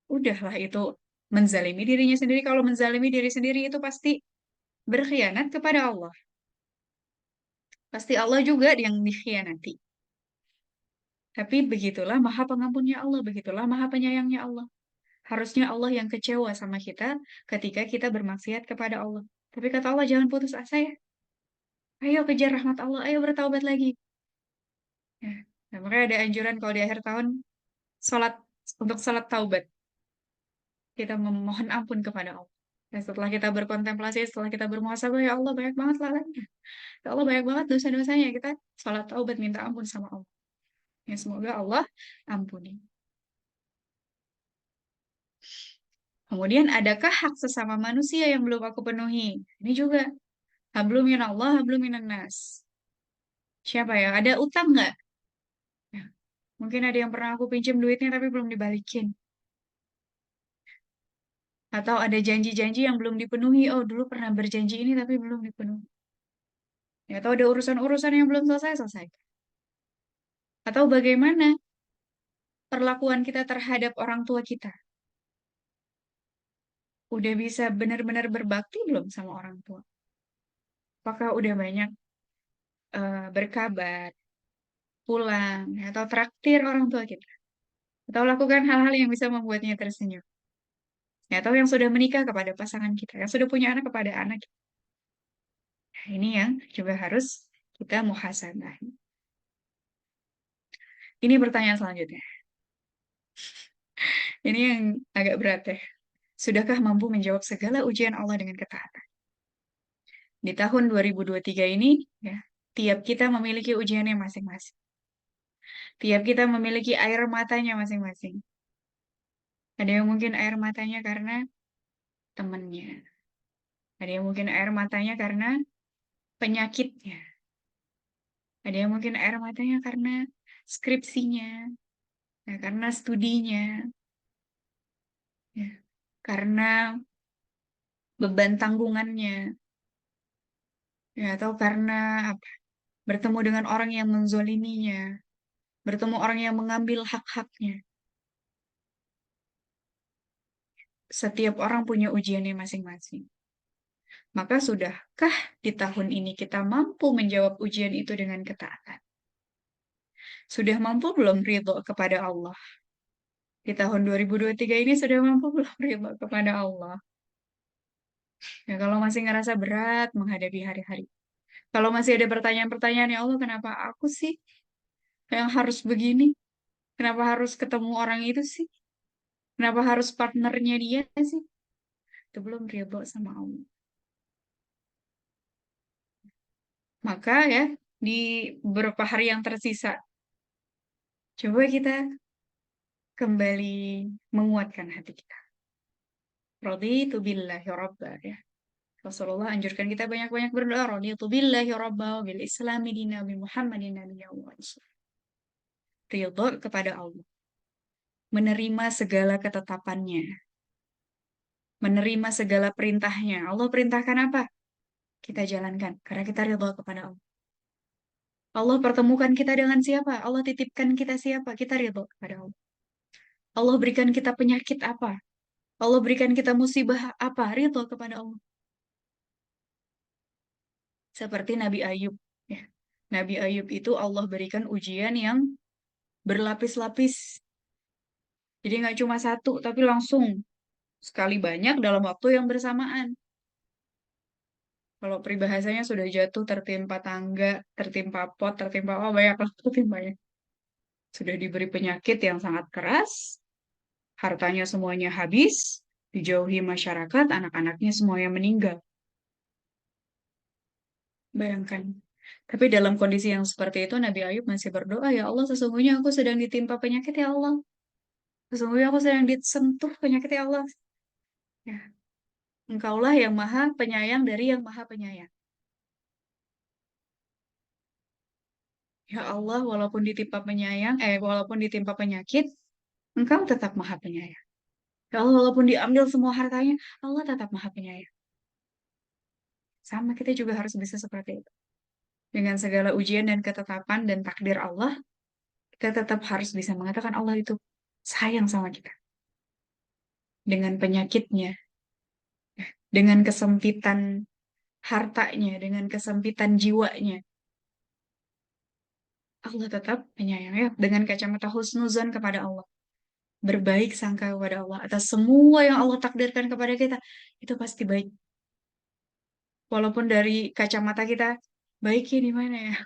[SPEAKER 2] Udahlah itu menzalimi dirinya sendiri. Kalau menzalimi diri sendiri itu pasti berkhianat kepada Allah. Pasti Allah juga yang dikhianati. Tapi begitulah maha pengampunnya Allah, begitulah maha penyayangnya Allah. Harusnya Allah yang kecewa sama kita ketika kita bermaksiat kepada Allah. Tapi kata Allah, jangan putus asa ya. Ayo kejar rahmat Allah, ayo bertaubat lagi. Ya. Nah, makanya ada anjuran kalau di akhir tahun, sholat, untuk sholat taubat. Kita memohon ampun kepada Allah. Dan setelah kita berkontemplasi, setelah kita bermuhasabah, ya Allah banyak banget lalanya. Ya Allah banyak banget dosa-dosanya. Kita sholat taubat minta ampun sama Allah. Ya semoga Allah ampuni. Kemudian adakah hak sesama manusia yang belum aku penuhi? Ini juga. Hablum minallah, hablum minan nas. Siapa ya? Ada utang nggak? Ya, mungkin ada yang pernah aku pinjam duitnya tapi belum dibalikin. Atau ada janji-janji yang belum dipenuhi. Oh, dulu pernah berjanji ini tapi belum dipenuhi. Ya, atau ada urusan-urusan yang belum selesai-selesai. Atau bagaimana perlakuan kita terhadap orang tua kita? Udah bisa benar-benar berbakti belum sama orang tua? Apakah udah banyak berkabar, pulang, atau traktir orang tua kita? Atau lakukan hal-hal yang bisa membuatnya tersenyum? Ya, atau yang sudah menikah kepada pasangan kita, yang sudah punya anak kepada anak kita. Nah, ini yang juga harus kita muhasabah. Ini pertanyaan selanjutnya. Ini yang agak berat ya. Sudahkah mampu menjawab segala ujian Allah dengan ketaatan? Di tahun 2023 ini, ya, tiap kita memiliki ujiannya masing-masing. Tiap kita memiliki air matanya masing-masing. Ada yang mungkin air matanya karena temannya. Ada yang mungkin air matanya karena penyakitnya. Ada yang mungkin air matanya karena skripsinya, ya, karena studinya, ya, karena beban tanggungannya, ya, atau karena apa, bertemu dengan orang yang menzoliminya, bertemu orang yang mengambil hak-haknya. Setiap orang punya ujiannya masing-masing. Maka sudahkah di tahun ini kita mampu menjawab ujian itu dengan ketaatan? Sudah mampu belum ridho kepada Allah? Di tahun 2023 ini sudah mampu belum ridho kepada Allah? Ya, kalau masih ngerasa berat menghadapi hari-hari. Kalau masih ada pertanyaan-pertanyaan, ya Allah, kenapa aku sih yang harus begini? Kenapa harus ketemu orang itu sih? Kenapa harus partnernya dia sih? Itu belum ridho sama Allah. Maka ya, di beberapa hari yang tersisa. Coba kita kembali menguatkan hati kita. Raditu billahi rabba ya. Rasulullah anjurkan kita banyak-banyak berdoa. Raditu billahi rabba wa bil islami dina bi Muhammadin nabiyya wa rasul. Ridho kepada Allah. Menerima segala ketetapannya. Menerima segala perintahnya. Allah perintahkan apa? Kita jalankan. Karena kita ridho kepada Allah. Allah pertemukan kita dengan siapa? Allah titipkan kita siapa? Kita ridho kepada Allah. Allah berikan kita penyakit apa? Allah berikan kita musibah apa? Ridho kepada Allah. Seperti Nabi Ayub. Ya. Nabi Ayub itu Allah berikan ujian yang berlapis-lapis. Jadi nggak cuma satu, tapi langsung sekali banyak dalam waktu yang bersamaan. Kalau peribahasanya sudah jatuh, tertimpa tangga, tertimpa pot, tertimpa oh banyak lah tertimpanya. Sudah diberi penyakit yang sangat keras, hartanya semuanya habis, dijauhi masyarakat, anak-anaknya semuanya meninggal. Bayangkan. Tapi dalam kondisi yang seperti itu, Nabi Ayub masih berdoa, ya Allah, sesungguhnya aku sedang ditimpa penyakit, ya Allah. Sesungguhnya aku sedang disentuh penyakit, ya Allah. Ya, Engkaulah yang maha penyayang dari yang maha penyayang. Ya Allah, walaupun ditimpa penyakit, Engkau tetap maha penyayang. Ya Allah, walaupun diambil semua hartanya, Allah tetap maha penyayang. Sama kita juga harus bisa seperti itu. Dengan segala ujian dan ketetapan dan takdir Allah, kita tetap harus bisa mengatakan Allah itu sayang sama kita. Dengan penyakitnya, dengan kesempitan hartanya, dengan kesempitan jiwanya, Allah tetap penyayang ya. Dengan kacamata husnuzon kepada Allah. Berbaik sangka kepada Allah. Atas semua yang Allah takdirkan kepada kita, itu pasti baik. Walaupun dari kacamata kita, baiknya di mana ya?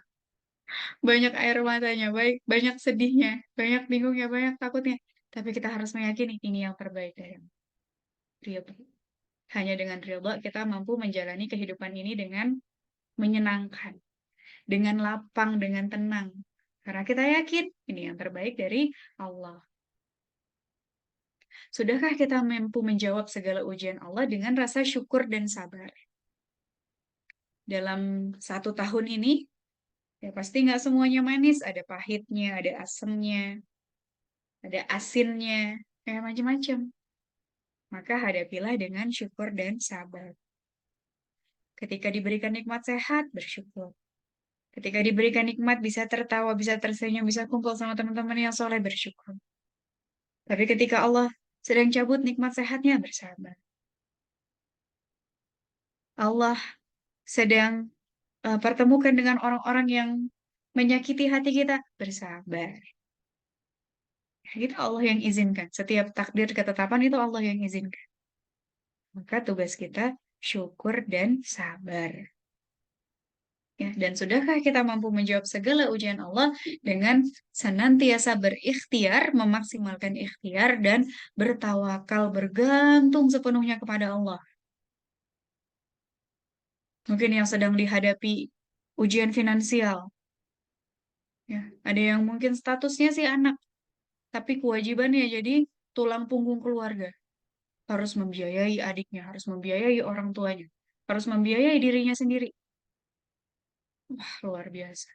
[SPEAKER 2] Banyak air matanya, banyak sedihnya, banyak bingungnya, banyak takutnya. Tapi kita harus meyakini ini yang terbaik dari Allah. Ridho. Hanya dengan ridho kita mampu menjalani kehidupan ini dengan menyenangkan, dengan lapang, dengan tenang. Karena kita yakin ini yang terbaik dari Allah. Sudahkah kita mampu menjawab segala ujian Allah dengan rasa syukur dan sabar? Dalam 1 tahun ini, ya pasti nggak semuanya manis. Ada pahitnya, ada asemnya, ada asinnya, kayak macam-macam. Maka hadapilah dengan syukur dan sabar. Ketika diberikan nikmat sehat, bersyukur. Ketika diberikan nikmat, bisa tertawa, bisa tersenyum, bisa kumpul sama teman-teman yang soleh, bersyukur. Tapi ketika Allah sedang cabut nikmat sehatnya, bersabar. Allah sedang pertemukan dengan orang-orang yang menyakiti hati kita, bersabar. Itu Allah yang izinkan. Setiap takdir ketetapan itu Allah yang izinkan. Maka tugas kita syukur dan sabar. Ya, dan sudahkah kita mampu menjawab segala ujian Allah dengan senantiasa berikhtiar, memaksimalkan ikhtiar, dan bertawakal, bergantung sepenuhnya kepada Allah. Mungkin yang sedang dihadapi ujian finansial. Ya, ada yang mungkin statusnya sih anak, tapi kewajibannya jadi tulang punggung keluarga. Harus membiayai adiknya, harus membiayai orang tuanya, harus membiayai dirinya sendiri. Wah, luar biasa.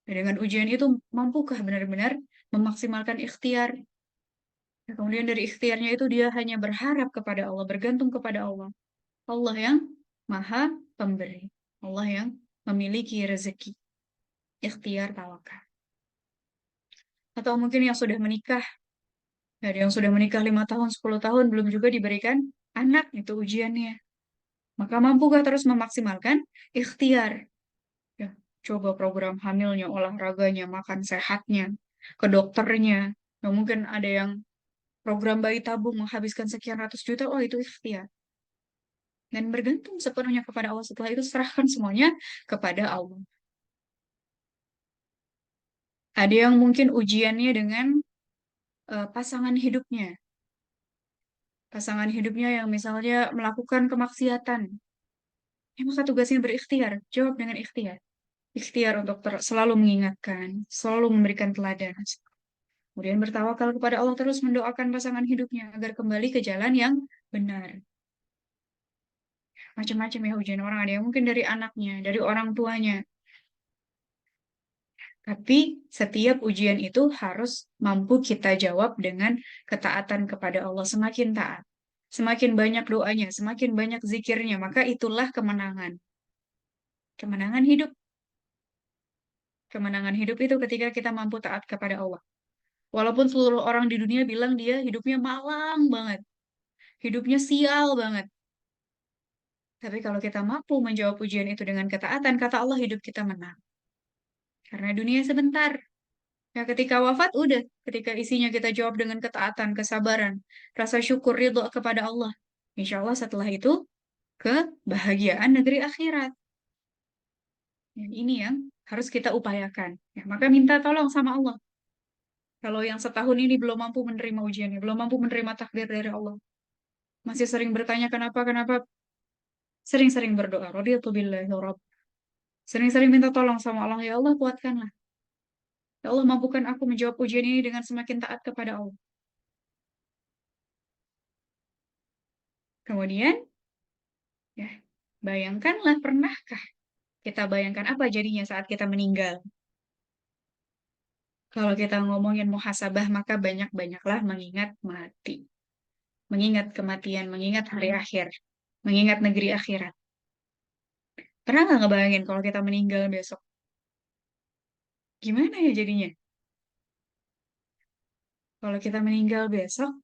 [SPEAKER 2] Dan dengan ujian itu, mampukah benar-benar memaksimalkan ikhtiar? Nah, kemudian dari ikhtiarnya itu dia hanya berharap kepada Allah, bergantung kepada Allah. Allah yang maha pemberi. Allah yang memiliki rezeki. Ikhtiar tawakal. Atau mungkin yang sudah menikah. Dari yang sudah menikah 5 tahun, 10 tahun, belum juga diberikan anak. Itu ujiannya. Maka mampukah terus memaksimalkan ikhtiar? Ya, coba program hamilnya, olahraganya, makan sehatnya, ke dokternya. Nah, mungkin ada yang program bayi tabung menghabiskan sekian ratus juta, oh itu ikhtiar. Dan bergantung sepenuhnya kepada Allah. Setelah itu serahkan semuanya kepada Allah. Ada yang mungkin ujiannya dengan pasangan hidupnya. Pasangan hidupnya yang misalnya melakukan kemaksiatan. Maka tugasnya berikhtiar. Jawab dengan ikhtiar. ikhtiar untuk selalu mengingatkan, selalu memberikan teladan. Kemudian bertawakal kepada Allah, terus mendoakan pasangan hidupnya agar kembali ke jalan yang benar. Macam-macam ya ujian orang, ada yang mungkin dari anaknya, dari orang tuanya. Tapi setiap ujian itu harus mampu kita jawab dengan ketaatan kepada Allah. Semakin taat, semakin banyak doanya, semakin banyak zikirnya, maka itulah kemenangan. Kemenangan hidup. Kemenangan hidup itu ketika kita mampu taat kepada Allah. Walaupun seluruh orang di dunia bilang dia hidupnya malang banget, hidupnya sial banget. Tapi kalau kita mampu menjawab ujian itu dengan ketaatan, kata Allah hidup kita menang. Karena dunia sebentar. Ya, ketika wafat, udah. Ketika isinya kita jawab dengan ketaatan, kesabaran, rasa syukur, ridho kepada Allah. Insya Allah setelah itu, kebahagiaan negeri akhirat. Ya, ini yang harus kita upayakan. Ya, maka minta tolong sama Allah. Kalau yang setahun ini belum mampu menerima ujiannya, belum mampu menerima takdir dari Allah, masih sering bertanya kenapa, sering-sering berdoa. Raditu billahi rabb. Sering-sering minta tolong sama Allah, ya Allah kuatkanlah. Ya Allah mampukan aku menjawab ujian ini dengan semakin taat kepada Allah. Kemudian, ya, bayangkanlah, pernahkah kita bayangkan apa jadinya saat kita meninggal? Kalau kita ngomongin muhasabah, maka banyak-banyaklah mengingat mati. Mengingat kematian, mengingat hari akhir, mengingat negeri akhirat. Pernah nggak ngebayangin kalau kita meninggal besok? Gimana ya jadinya? Kalau kita meninggal besok,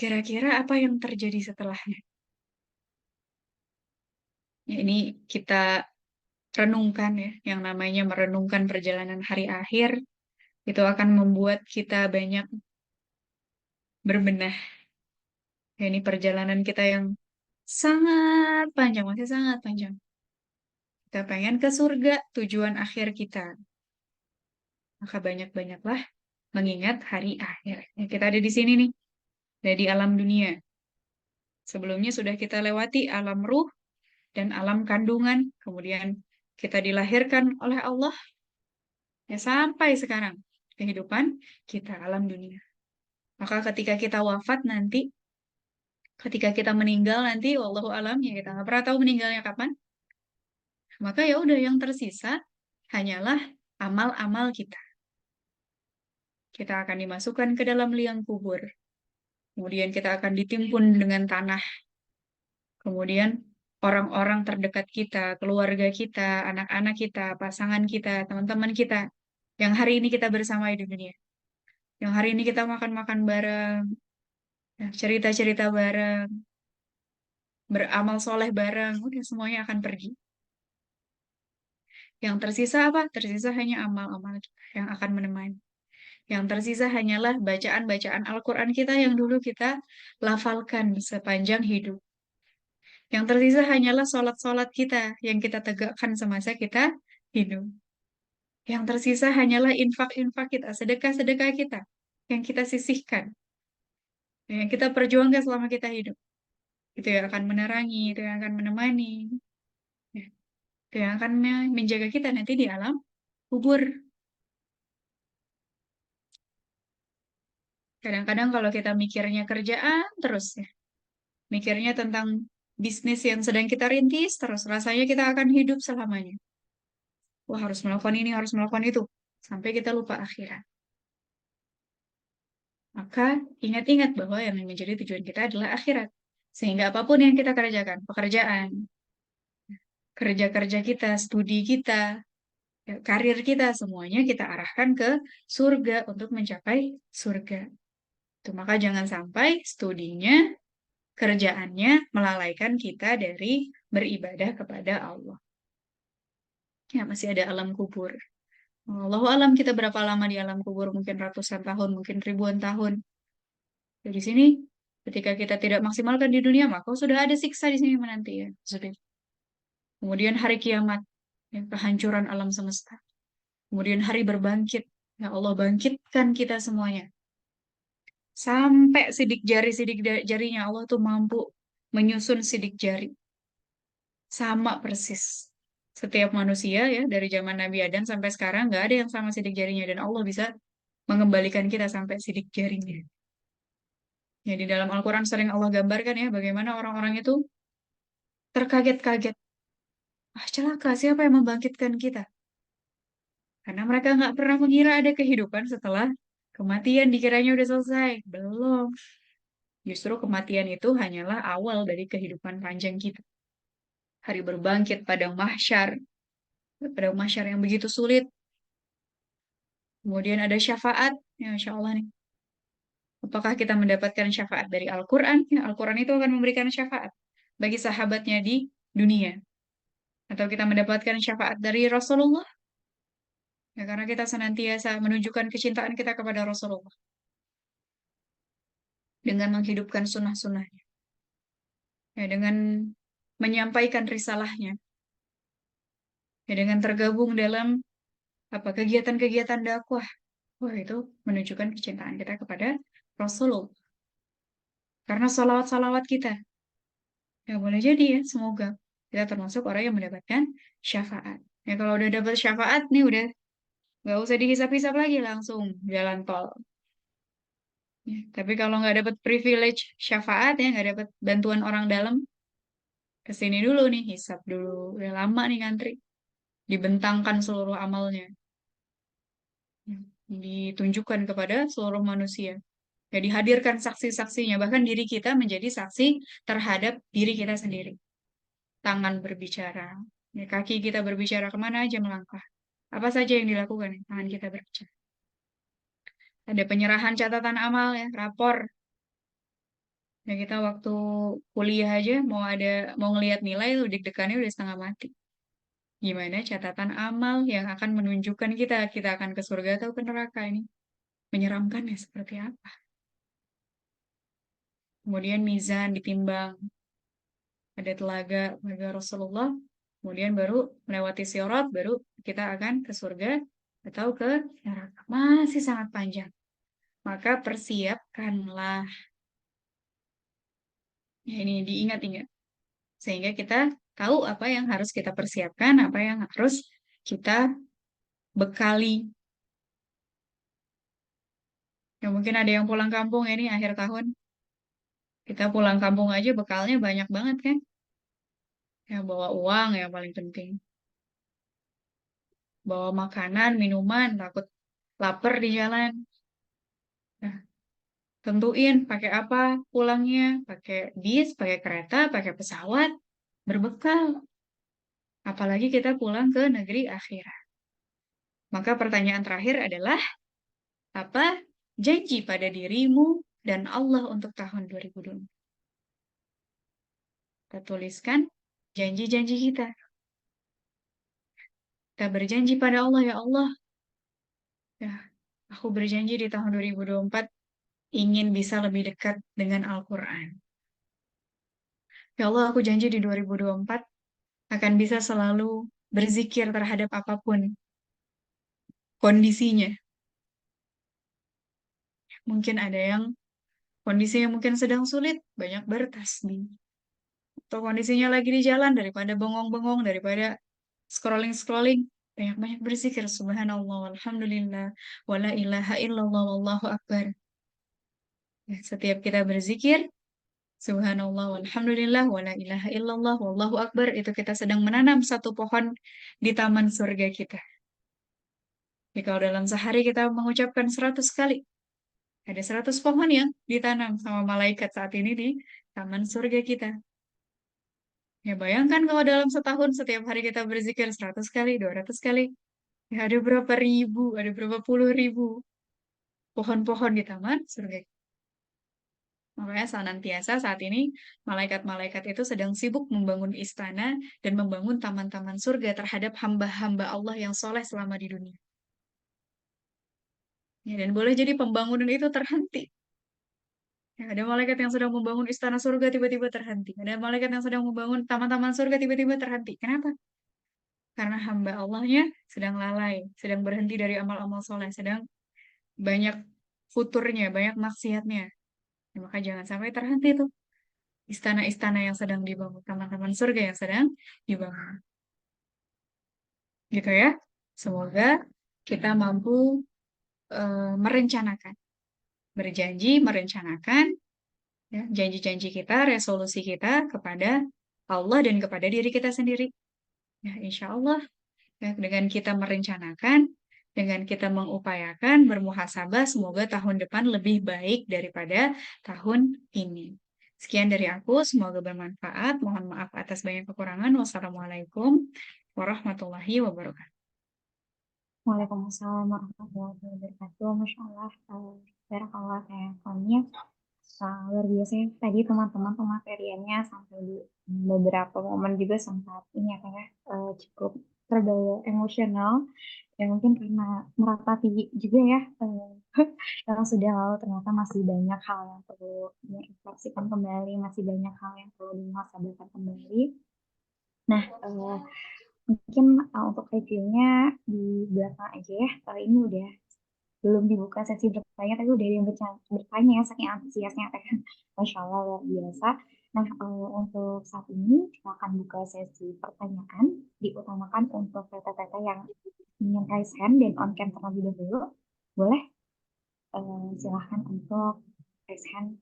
[SPEAKER 2] kira-kira apa yang terjadi setelahnya? Ya, ini kita renungkan ya, yang namanya merenungkan perjalanan hari akhir, itu akan membuat kita banyak berbenah. Ya, ini perjalanan kita yang sangat panjang, masih sangat panjang. Kita pengen ke surga, tujuan akhir kita. Maka banyak-banyaklah mengingat hari akhir. Ya, kita ada di sini nih, ada di alam dunia. Sebelumnya sudah kita lewati alam ruh dan alam kandungan. Kemudian kita dilahirkan oleh Allah, ya sampai sekarang kehidupan kita alam dunia. Maka ketika kita wafat nanti, ketika kita meninggal nanti, wallahu alam ya kita nggak pernah tahu meninggalnya kapan. Maka ya udah yang tersisa hanyalah amal-amal kita. Kita akan dimasukkan ke dalam liang kubur. Kemudian kita akan ditimpun dengan tanah. Kemudian orang-orang terdekat kita, keluarga kita, anak-anak kita, pasangan kita, teman-teman kita, yang hari ini kita bersama di dunia. Yang hari ini kita makan-makan bareng, ya, cerita-cerita bareng, beramal soleh bareng, udah semuanya akan pergi. Yang tersisa apa? Tersisa hanya amal-amal kita yang akan menemani. Yang tersisa hanyalah bacaan-bacaan Al-Quran kita yang dulu kita lafalkan sepanjang hidup. Yang tersisa hanyalah sholat-sholat kita yang kita tegakkan semasa kita hidup. Yang tersisa hanyalah infak-infak kita, sedekah-sedekah kita yang kita sisihkan, yang kita perjuangkan selama kita hidup. Itu yang akan menerangi, itu yang akan menemani, ya, itu yang akan menjaga kita nanti di alam kubur. Kadang-kadang kalau kita mikirnya kerjaan terus ya, mikirnya tentang bisnis yang sedang kita rintis, terus rasanya kita akan hidup selamanya. Wah, harus melakukan ini, harus melakukan itu. Sampai kita lupa akhirat. Maka ingat-ingat bahwa yang menjadi tujuan kita adalah akhirat. Sehingga apapun yang kita kerjakan, pekerjaan, kerja-kerja kita, studi kita, ya, karir kita, semuanya kita arahkan ke surga untuk mencapai surga. Tuh, maka jangan sampai studinya, kerjaannya melalaikan kita dari beribadah kepada Allah. Ya, masih ada alam kubur. Allahu alam kita berapa lama di alam kubur, mungkin ratusan tahun, mungkin ribuan tahun. Dari sini, ketika kita tidak maksimalkan di dunia, maka sudah ada siksa di sini menanti ya. Sudah. Kemudian hari kiamat, ya, kehancuran alam semesta. Kemudian hari berbangkit, ya Allah bangkitkan kita semuanya. Sampai sidik jarinya Allah tuh mampu menyusun sidik jari. Sama persis. Setiap manusia ya, dari zaman Nabi Adam sampai sekarang, nggak ada yang sama sidik jarinya. Dan Allah bisa mengembalikan kita sampai sidik jarinya. Ya, di dalam Al-Quran sering Allah gambarkan ya, bagaimana orang-orang itu terkaget-kaget. Ah, celaka, siapa yang membangkitkan kita? Karena mereka nggak pernah mengira ada kehidupan setelah kematian, dikiranya udah selesai. Belum. Justru kematian itu hanyalah awal dari kehidupan panjang kita. Hari berbangkit pada mahsyar yang begitu sulit. Kemudian ada syafaat, ya Insya Allah nih. Apakah kita mendapatkan syafaat dari Al-Quran? Ya, Al-Quran itu akan memberikan syafaat bagi sahabatnya di dunia. Atau kita mendapatkan syafaat dari Rasulullah, ya karena kita senantiasa menunjukkan kecintaan kita kepada Rasulullah dengan menghidupkan sunnah-sunnahnya, ya dengan menyampaikan risalahnya, ya dengan tergabung dalam apa kegiatan-kegiatan dakwah. Wah, itu menunjukkan kecintaan kita kepada Rasulullah. Karena salawat-salawat kita, ya boleh jadi ya, semoga kita termasuk orang yang mendapatkan syafaat. Ya kalau udah dapat syafaat nih udah nggak usah dihisap-hisap lagi, langsung jalan tol. Ya, tapi kalau nggak dapat privilege syafaat ya, nggak dapat bantuan orang dalam, kesini dulu nih, hisap dulu. Udah lama nih ngantri. Dibentangkan seluruh amalnya. Ya, ditunjukkan kepada seluruh manusia. Ya, dihadirkan saksi-saksinya. Bahkan diri kita menjadi saksi terhadap diri kita sendiri. Tangan berbicara. Ya, kaki kita berbicara kemana aja melangkah. Apa saja yang dilakukan, ya, tangan kita berbicara. Ada penyerahan catatan amal ya, rapor. Ya kita waktu kuliah aja mau ngelihat nilai tuh deg-degannya udah setengah mati. Gimana catatan amal yang akan menunjukkan kita akan ke surga atau ke neraka ini. Menyeramkan ya seperti apa. Kemudian mizan ditimbang, ada telaga Rasulullah, kemudian baru melewati sirat, baru kita akan ke surga atau ke neraka. Masih sangat panjang. Maka persiapkanlah. Ya, ini diingat-ingat. Sehingga kita tahu apa yang harus kita persiapkan, apa yang harus kita bekali. Ya mungkin ada yang pulang kampung ya ini akhir tahun. Kita pulang kampung aja bekalnya banyak banget kan. Ya bawa uang yang paling penting. Bawa makanan, minuman, takut lapar di jalan. Nah, tentuin pakai apa pulangnya, pakai bis, pakai kereta, pakai pesawat, berbekal. Apalagi kita pulang ke negeri akhirat. Maka pertanyaan terakhir adalah, apa janji pada dirimu dan Allah untuk tahun 2024? Kita tuliskan janji-janji kita. Kita berjanji pada Allah, ya Allah, ya, aku berjanji di tahun 2024 ingin bisa lebih dekat dengan Al-Quran. Ya Allah, aku janji di 2024 akan bisa selalu berzikir terhadap apapun kondisinya. Mungkin ada yang kondisinya mungkin sedang sulit, banyak bertasbih. Atau kondisinya lagi di jalan, daripada bengong-bengong, daripada scrolling-scrolling, banyak-banyak berzikir. Subhanallah, walhamdulillah, wala ilaha illallah, wallahu akbar. Ya, setiap kita berzikir, Subhanallah, walhamdulillah, wala ilaha illallah, wallahu akbar, itu kita sedang menanam satu pohon di taman surga kita. Jadi kalau dalam sehari kita mengucapkan 100 kali, ada 100 pohon yang ditanam sama malaikat saat ini di taman surga kita. Ya bayangkan kalau dalam setahun setiap hari kita berzikir 100 kali, 200 kali, ya ada berapa ribu, ada berapa puluh ribu pohon-pohon di taman surga. Makanya senantiasa saat ini malaikat-malaikat itu sedang sibuk membangun istana dan membangun taman-taman surga terhadap hamba-hamba Allah yang soleh selama di dunia. Ya, dan boleh jadi pembangunan itu terhenti. Ya, ada malaikat yang sedang membangun istana surga tiba-tiba terhenti. Ada malaikat yang sedang membangun taman-taman surga tiba-tiba terhenti. Kenapa? Karena hamba Allahnya sedang lalai, sedang berhenti dari amal-amal soleh, sedang banyak futurnya, banyak maksiatnya. Ya, maka jangan sampai terhenti tuh istana-istana yang sedang dibangun, taman-taman surga yang sedang dibangun. gitu ya. Semoga kita mampu merencanakan, berjanji merencanakan ya, janji-janji kita, resolusi kita kepada Allah dan kepada diri kita sendiri. Ya, insya Allah ya, dengan kita merencanakan, dengan kita mengupayakan, bermuhasabah, semoga tahun depan lebih baik daripada tahun ini. Sekian dari aku, semoga bermanfaat. Mohon maaf atas banyak kekurangan. Wassalamualaikum warahmatullahi wabarakatuh.
[SPEAKER 1] Waalaikumsalam warahmatullahi wabarakatuh. Masya Allah, barakallah kayak Fani. Luar biasa ya. Tadi teman-teman pemateriannya sampai di beberapa momen juga sempat ini ya kayak cukup terbawa emosional. Ya mungkin karena meratapi juga ya yang sudah lalu ternyata masih banyak hal yang perlu direfleksikan kembali, masih banyak hal yang perlu dimuhasabahkan kembali. Nah, mungkin untuk reviewnya di belakang aja ya. Kali ini udah belum dibuka sesi bertanya, tapi udah ada yang bertanya, saking antusiasnya kan. Masya Allah, luar biasa. Nah, untuk saat ini kita akan buka sesi pertanyaan, diutamakan untuk tete-tete yang ingin raise hand dan on cam terlebih dahulu. Boleh, silahkan untuk raise hand.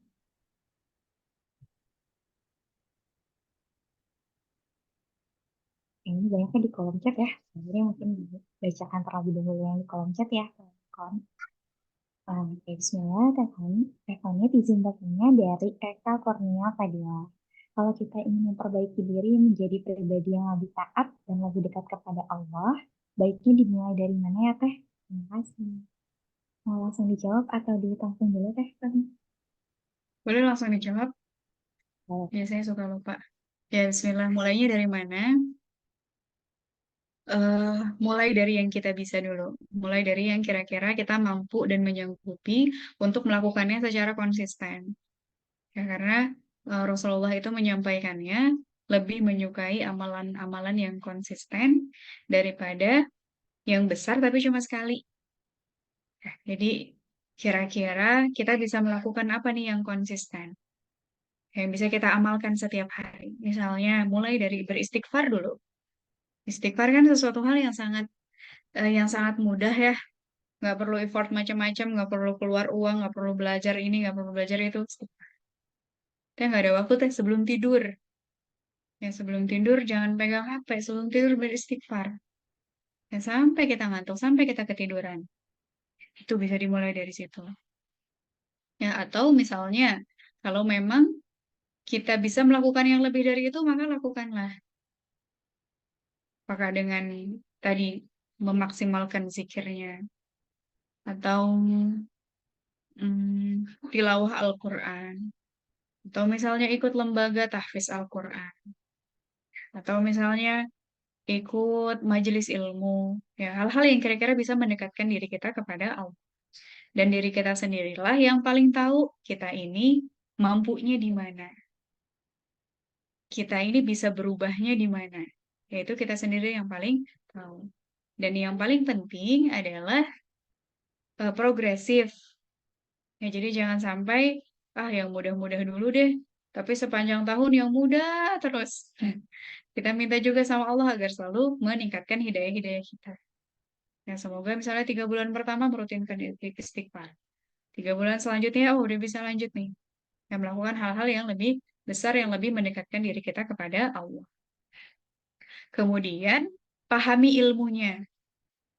[SPEAKER 1] Ini banyaknya di kolom chat ya. Jadi mungkin bacakan terlebih dahulu yang di kolom chat ya. Oke, bismillah, teleponnya izin bertanya dari Eka Kurnia Fadila. Kalau kita ingin memperbaiki diri menjadi pribadi yang lebih taat dan lebih dekat kepada Allah, baiknya dimulai dari mana ya, Teh? Terima kasih. Mau langsung dijawab atau ditampung dulu, Teh?
[SPEAKER 2] Boleh langsung dijawab?
[SPEAKER 1] Boleh.
[SPEAKER 2] Biasanya suka lupa. Ya, bismillah. Mulainya dari mana? Mulai dari yang kita bisa dulu. Mulai dari yang kira-kira kita mampu dan menyanggupi untuk melakukannya secara konsisten. Ya, karena Rasulullah itu menyampaikannya lebih menyukai amalan-amalan yang konsisten daripada yang besar tapi cuma sekali. Ya, jadi kira-kira kita bisa melakukan apa nih yang konsisten? Yang bisa kita amalkan setiap hari. Misalnya mulai dari beristighfar dulu. Istighfar kan sesuatu hal yang sangat mudah ya. Nggak perlu effort macam-macam, nggak perlu keluar uang, nggak perlu belajar ini, nggak perlu belajar itu. Kita nggak ada waktu teh sebelum tidur. Ya sebelum tidur jangan pegang HP, sebelum tidur beristighfar. Ya sampai kita ngantuk, sampai kita ketiduran. Itu bisa dimulai dari situ. Ya atau misalnya kalau memang kita bisa melakukan yang lebih dari itu, maka lakukanlah. Apakah dengan tadi memaksimalkan zikirnya atau tilawah Al-Quran atau misalnya ikut lembaga tahfiz Al-Quran atau misalnya ikut majelis ilmu, ya hal-hal yang kira-kira bisa mendekatkan diri kita kepada Allah. Dan diri kita sendirilah yang paling tahu kita ini mampunya di mana, kita ini bisa berubahnya di mana, yaitu kita sendiri yang paling tahu. Dan yang paling penting adalah progresif. Ya, jadi jangan sampai yang mudah-mudah dulu deh, tapi sepanjang tahun yang mudah terus. Kita minta juga sama Allah agar selalu meningkatkan hidayah-hidayah kita. Ya, semoga misalnya 3 bulan pertama merutinkan istighfar. 3 bulan selanjutnya, oh udah bisa lanjut nih. Yang melakukan hal-hal yang lebih besar, yang lebih mendekatkan diri kita kepada Allah. Kemudian, pahami ilmunya.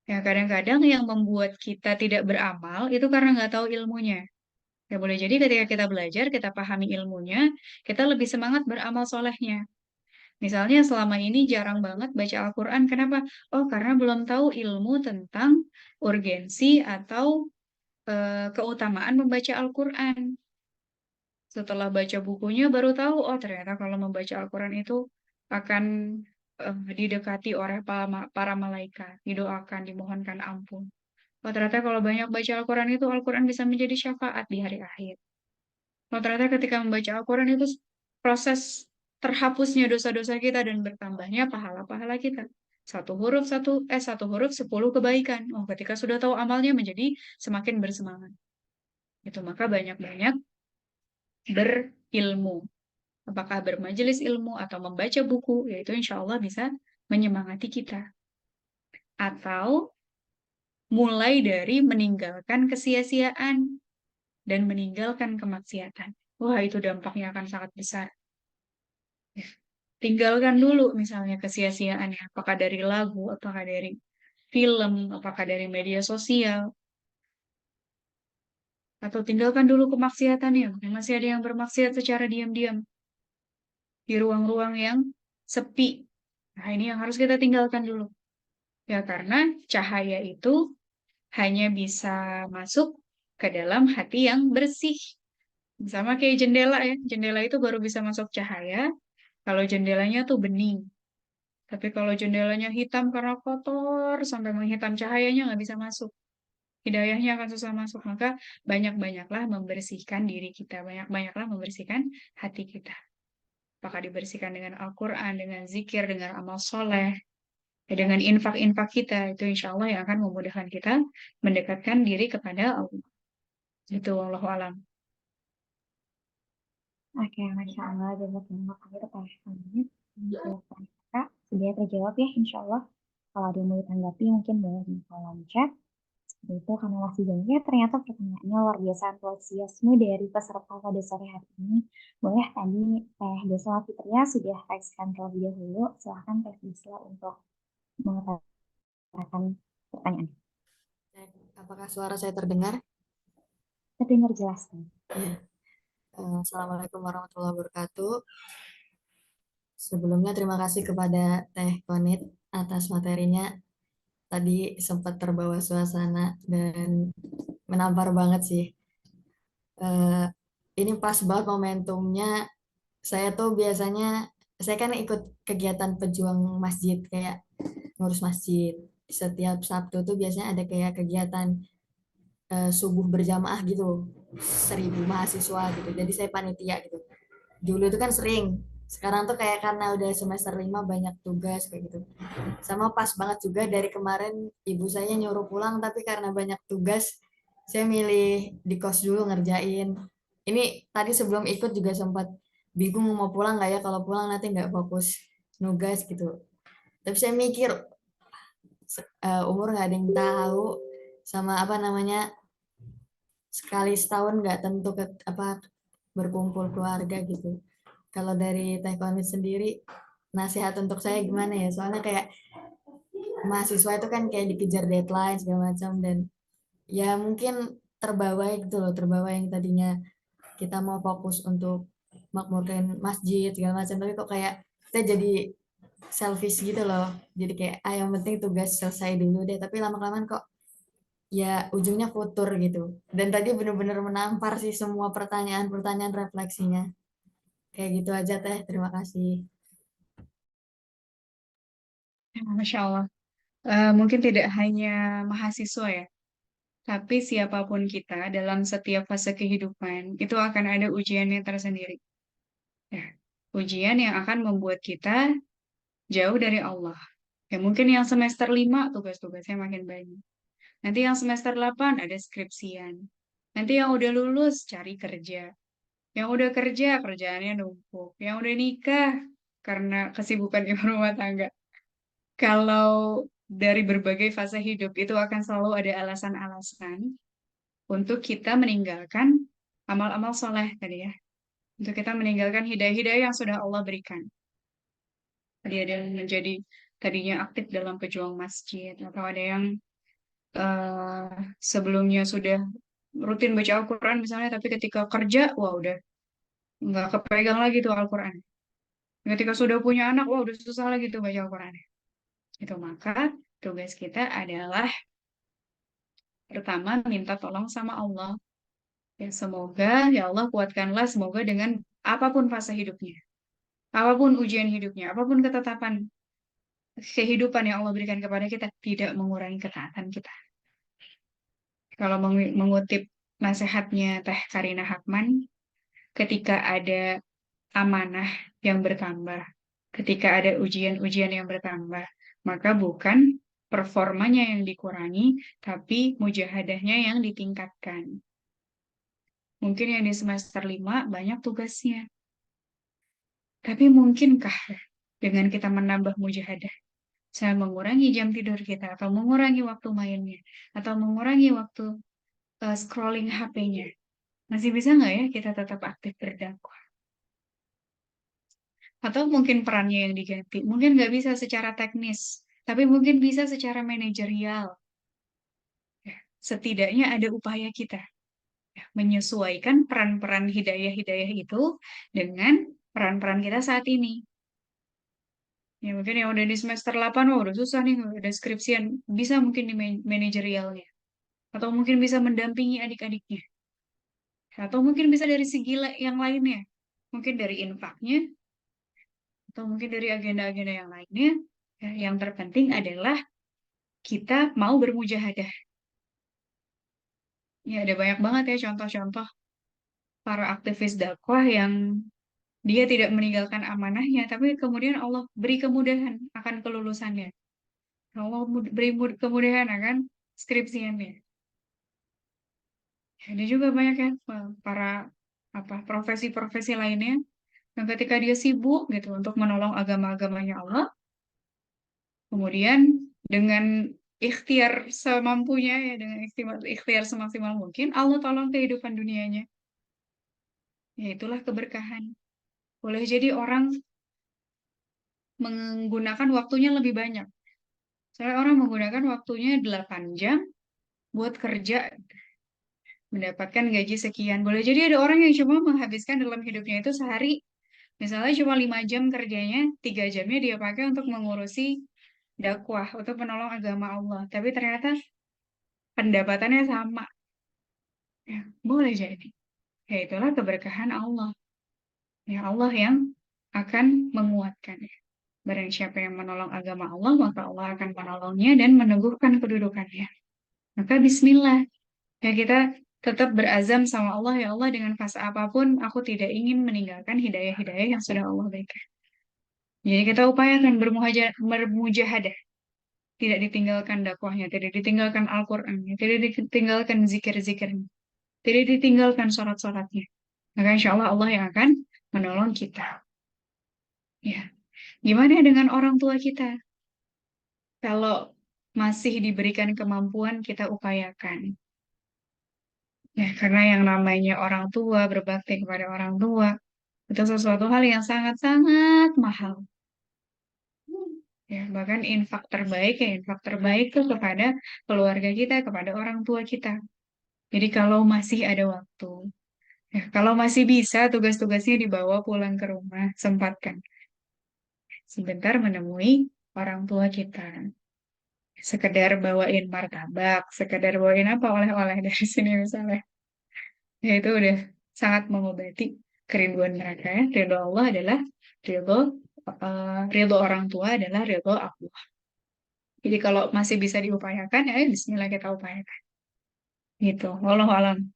[SPEAKER 2] Ya, kadang-kadang yang membuat kita tidak beramal itu karena nggak tahu ilmunya. Ya, boleh jadi ketika kita belajar, kita pahami ilmunya, kita lebih semangat beramal solehnya. Misalnya selama ini jarang banget baca Al-Quran. Kenapa? Oh, karena belum tahu ilmu tentang urgensi atau keutamaan membaca Al-Quran. Setelah baca bukunya baru tahu, oh ternyata kalau membaca Al-Quran itu akan didekati oleh para malaikat, didoakan, dimohonkan ampun. Oh ternyata kalau banyak baca Al-Quran itu, Al-Quran bisa menjadi syafaat di hari akhir. Oh ternyata ketika membaca Al-Quran itu proses terhapusnya dosa-dosa kita dan bertambahnya pahala-pahala kita. Satu huruf 10 kebaikan. Oh ketika sudah tahu amalnya menjadi semakin bersemangat. Itu maka banyak-banyak berilmu. Apakah bermajelis ilmu atau membaca buku, yaitu insya Allah bisa menyemangati kita. atau mulai dari meninggalkan kesia-siaan dan meninggalkan kemaksiatan. Wah, itu dampaknya akan sangat besar. Tinggalkan dulu misalnya kesia-siaannya, apakah dari lagu, apakah dari film, apakah dari media sosial, atau tinggalkan dulu kemaksiatannya. Masih ada yang bermaksiat secara diam-diam di ruang-ruang yang sepi. Nah, ini yang harus kita tinggalkan dulu. Ya, karena cahaya itu hanya bisa masuk ke dalam hati yang bersih. Sama kayak jendela ya. Jendela itu baru bisa masuk cahaya kalau jendelanya tuh bening. Tapi kalau jendelanya hitam karena kotor, sampai menghitam cahayanya nggak bisa masuk. Hidayahnya akan susah masuk. Maka banyak-banyaklah membersihkan diri kita. Banyak-banyaklah membersihkan hati kita. Apakah dibersihkan dengan Al-Quran, dengan zikir, dengan amal soleh, ya, dengan infak-infak kita. Itu insya Allah yang akan memudahkan kita mendekatkan diri kepada Allah. Itu wallahu alam.
[SPEAKER 1] Oke, Masya Allah, jazakallah khair Teh Hamid. Untuk Kak, sudah terjawab ya, Insya Allah. Kalau ada yang mau ditanggapi, mungkin boleh di kolom chat. Seperti itu, karena masih banyak ya, ternyata pertanyaannya luar biasa antusiasme dari peserta pada sore hari ini. Boleh tadi Teh Desla Fitria sudah raiskan terlebih dahulu. Silahkan Teh Desla untuk mengatakan pertanyaan.
[SPEAKER 3] Apakah suara saya terdengar?
[SPEAKER 1] Terdengar jelas, Teh.
[SPEAKER 3] Ya. Assalamualaikum warahmatullahi wabarakatuh. Sebelumnya terima kasih kepada Teh Konit atas materinya. Tadi sempat terbawa suasana dan menampar banget sih. Eh, ini pas banget momentumnya. Saya tuh biasanya, saya kan ikut kegiatan pejuang masjid kayak ngurus masjid. Setiap Sabtu tuh biasanya ada kayak kegiatan subuh berjamaah gitu, 1.000 mahasiswa gitu. Jadi saya panitia gitu. Dulu itu kan sering, sekarang tuh kayak karena udah semester 5 banyak tugas kayak gitu. Sama pas banget juga dari kemarin ibu saya nyuruh pulang, tapi karena banyak tugas saya milih di kos dulu ngerjain. Ini tadi sebelum ikut juga sempat bingung mau pulang nggak ya, kalau pulang nanti nggak fokus nugas gitu. Tapi saya mikir umur nggak ada yang tahu, sama apa namanya, sekali setahun nggak tentu apa berkumpul keluarga gitu. Kalau dari Teh Konit sendiri, nasihat untuk saya gimana ya? Soalnya kayak mahasiswa itu kan kayak dikejar deadline segala macam, dan ya mungkin terbawa gitu loh, terbawa yang tadinya kita mau fokus untuk makmurkan masjid segala macam, tapi kok kayak kita jadi selfish gitu loh. Jadi kayak yang penting tugas selesai dulu deh, tapi lama-kelamaan kok ya ujungnya futur gitu. Dan tadi bener-bener menampar sih semua pertanyaan-pertanyaan refleksinya. Kayak gitu aja Teh, terima kasih.
[SPEAKER 2] Ya, Masya Allah. Mungkin tidak hanya mahasiswa ya, tapi siapapun kita dalam setiap fase kehidupan itu akan ada ujiannya tersendiri. Ya, ujian yang akan membuat kita jauh dari Allah. Ya, mungkin yang semester 5 tugas-tugasnya makin banyak. Nanti yang semester 8 ada skripsian. Nanti yang udah lulus cari kerja. Yang udah kerja kerjaannya numpuk. Yang udah nikah karena kesibukan ibu rumah tangga. Kalau dari berbagai fase hidup itu akan selalu ada alasan-alasan untuk kita meninggalkan amal-amal soleh tadi ya. Untuk kita meninggalkan hidayah-hidayah yang sudah Allah berikan. Tadi ada yang menjadi tadinya aktif dalam pejuang masjid, atau ada yang eh, sebelumnya sudah rutin baca Al-Quran misalnya, tapi ketika kerja, wah udah nggak kepegang lagi tuh Al-Quran. Ketika sudah punya anak, wah udah susah lagi tuh baca Al-Quran. Itu maka tugas kita adalah pertama minta tolong sama Allah. Ya semoga ya Allah kuatkanlah semoga dengan apapun fase hidupnya, apapun ujian hidupnya, apapun ketetapan kehidupan yang Allah berikan kepada kita tidak mengurangi ketaatan kita. Kalau mengutip nasihatnya Teh Karina Hakman, ketika ada amanah yang bertambah, ketika ada ujian-ujian yang bertambah, maka bukan performanya yang dikurangi, tapi mujahadahnya yang ditingkatkan. Mungkin yang di semester 5 banyak tugasnya, tapi mungkinkah dengan kita menambah mujahadah, Saya mengurangi jam tidur kita, atau mengurangi waktu mainnya, atau mengurangi waktu scrolling HP-nya. Masih bisa nggak ya kita tetap aktif berdakwah? Atau mungkin perannya yang diganti. Mungkin nggak bisa secara teknis, tapi mungkin bisa secara manajerial. Ya, setidaknya ada upaya kita ya, menyesuaikan peran-peran hidayah-hidayah itu dengan peran-peran kita saat ini. Ya mungkin yang udah di semester 8, oh, udah susah nih, udah skripsian. Bisa mungkin di manajerialnya. Atau mungkin bisa mendampingi adik-adiknya. Atau mungkin bisa dari segi yang lainnya. Mungkin dari infaknya, atau mungkin dari agenda-agenda yang lainnya. Ya, yang terpenting adalah kita mau bermujahadah. Ya, ada banyak banget ya contoh-contoh para aktivis dakwah yang dia tidak meninggalkan amanahnya, tapi kemudian Allah beri kemudahan akan kelulusannya. Allah beri kemudahan akan skripsiannya. Ada juga banyak ya para profesi-profesi lainnya yang ketika dia sibuk gitu untuk menolong agama-agamanya Allah, kemudian dengan ikhtiar semampunya ya dengan ikhtiar semaksimal mungkin Allah tolong kehidupan dunianya. Ya itulah keberkahan. Boleh jadi orang menggunakan waktunya lebih banyak. Soalnya orang menggunakan waktunya 8 jam buat kerja mendapatkan gaji sekian. Boleh jadi ada orang yang cuma menghabiskan dalam hidupnya itu sehari, misalnya cuma 5 jam kerjanya, 3 jamnya dia pakai untuk mengurusi dakwah, untuk menolong agama Allah. Tapi ternyata pendapatannya sama. Ya, boleh jadi. Ya itulah keberkahan Allah. Ya Allah yang akan menguatkan. Barang siapa yang menolong agama Allah, maka Allah akan menolongnya dan meneguhkan kedudukannya. Maka bismillah. Ya kita tetap berazam sama Allah, ya Allah dengan fase apapun, aku tidak ingin meninggalkan hidayah-hidayah yang sudah Allah berikan. Jadi kita upayakan bermujahadah. Tidak ditinggalkan dakwahnya, tidak ditinggalkan Al-Qur'annya, tidak ditinggalkan zikir-zikirnya, tidak ditinggalkan sholat-sholatnya. Maka insya Allah Allah yang akan menolong kita. Ya, gimana dengan orang tua kita? Kalau masih diberikan kemampuan, kita upayakan. Ya, karena yang namanya orang tua, berbakti kepada orang tua, itu sesuatu hal yang sangat-sangat mahal. Ya, bahkan infak terbaik tuh kepada keluarga kita, kepada orang tua kita. Jadi kalau masih ada waktu, ya, kalau masih bisa tugas-tugasnya dibawa pulang ke rumah, sempatkan sebentar menemui orang tua kita. Sekedar bawain martabak, sekedar bawain apa oleh-oleh dari sini misalnya. Ya itu udah sangat mengobati kerinduan mereka ya. Ridho Allah adalah ridho, ridho orang tua adalah ridho Allah. Jadi kalau masih bisa diupayakan, ya Bismillah kita upayakan. Gitu. Wallahu alam.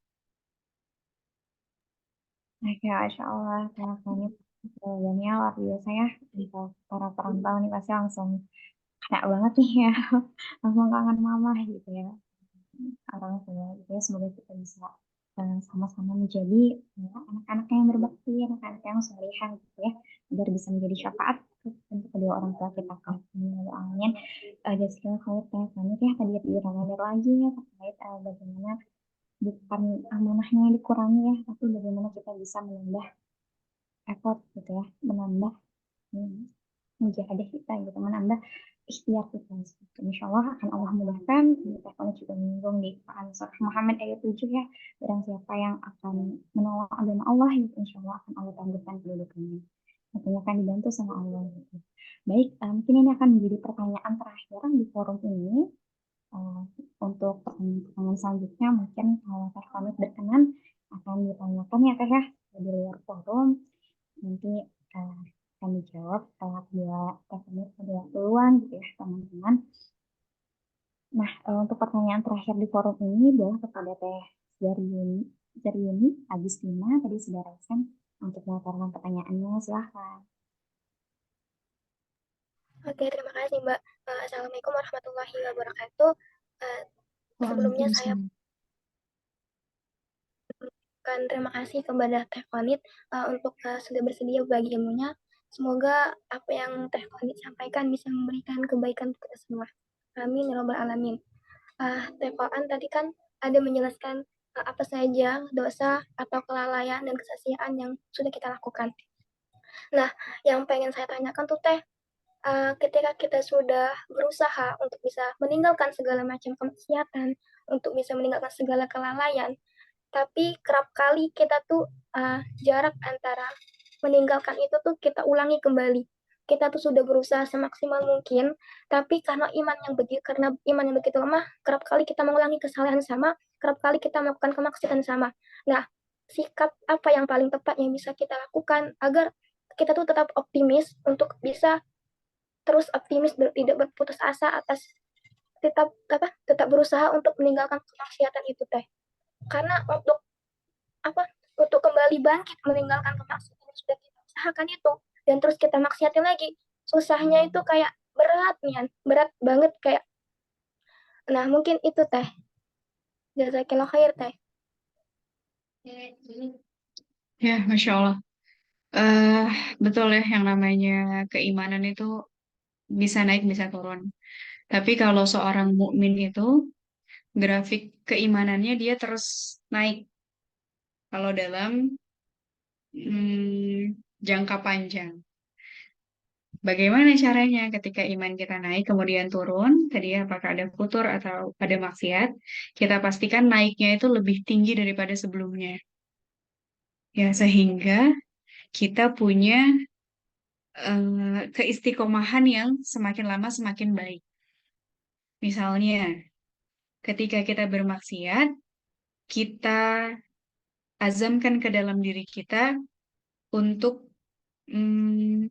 [SPEAKER 1] Oke, Masya Allah, teleponnya jawabannya luar biasa ya. Untuk para perantau nih pasti langsung kena banget nih ya. Langsung kangen mama gitu ya. Orang tua gitu ya. Semoga kita bisa sama-sama menjadi anak-anak yang berbakti, anak-anak yang solehah gitu ya. Agar bisa menjadi syafaat untuk kedua orang tua kita. Amin. Jadi sekarang kalau saya pamit ya, tadi dirangkul lagi ya terkait bagaimana bukan amanahnya yang dikurangi ya, tapi bagaimana kita bisa menambah effort gitu ya, menambah mujahadah kita gitu, menambah ikhtiar kita gitu. Insya Allah akan Allah mudahkan. Kita akan juga menyinggung di Quran surah Muhammad ayat 7 ya, barang siapa yang akan menolong agama Allah gitu, Insya Allah akan Allah tangguhkan kedudukannya. Tentunya akan dibantu sama Allah gitu. Baik, mungkin ini akan menjadi pertanyaan terakhir di forum ini. Eh, untuk pertanyaan selanjutnya mungkin kalau Teh Komit berkenan akan ditanyakan ya Teh ya di luar forum, nanti uh, akan dijawab bila Teh Komit ada keluhan gitu ya teman-teman. Nah, untuk pertanyaan terakhir di forum ini adalah kepada Teh Zaryuni Agustina, tadi sudah resen untuk melontarkan pertanyaannya, silahkan.
[SPEAKER 4] Oke, terima kasih Mbak. Assalamualaikum warahmatullahi wabarakatuh. Sebelumnya saya
[SPEAKER 2] Waalaikumsalam.
[SPEAKER 4] ucapkan terima kasih kepada Teh Konit untuk sudah bersedia berbagi ilmunya. Semoga apa yang Teh Konit sampaikan bisa memberikan kebaikan kepada semua. Amin ya robbal alamin. Teh Koan tadi kan ada menjelaskan apa saja dosa atau kelalaian dan kesia-siaan yang sudah kita lakukan. Nah, yang pengen saya tanyakan tuh Teh, ketika kita sudah berusaha untuk bisa meninggalkan segala macam kemaksiatan, untuk bisa meninggalkan segala kelalaian, tapi kerap kali kita tuh jarak antara meninggalkan itu tuh kita ulangi kembali. Kita tuh sudah berusaha semaksimal mungkin, tapi karena iman yang begitu lemah, kerap kali kita mengulangi kesalahan sama, kerap kali kita melakukan kemaksiatan sama. Nah, sikap apa yang paling tepat yang bisa kita lakukan agar kita tuh tetap optimis untuk bisa terus optimis tidak berputus asa atas tetap berusaha untuk meninggalkan kemaksiatan itu Teh. Karena untuk kembali bangkit meninggalkan kemaksiatan yang sudah kita usahakan itu dan terus kita maksiatin lagi, susahnya itu kayak berat nih, berat banget kayak. Nah, mungkin itu Teh. Jazakillah khair Teh.
[SPEAKER 2] Ya, Masya Allah. Eh, betul ya, yang namanya keimanan itu bisa naik, bisa turun. Tapi kalau seorang mukmin itu, grafik keimanannya dia terus naik. Kalau dalam jangka panjang. Bagaimana caranya ketika iman kita naik kemudian turun, tadi apakah ada futur atau ada maksiat, kita pastikan naiknya itu lebih tinggi daripada sebelumnya. Ya, sehingga kita punya keistiqomahan yang semakin lama semakin baik. Misalnya, ketika kita bermaksiat, kita azamkan ke dalam diri kita untuk mm,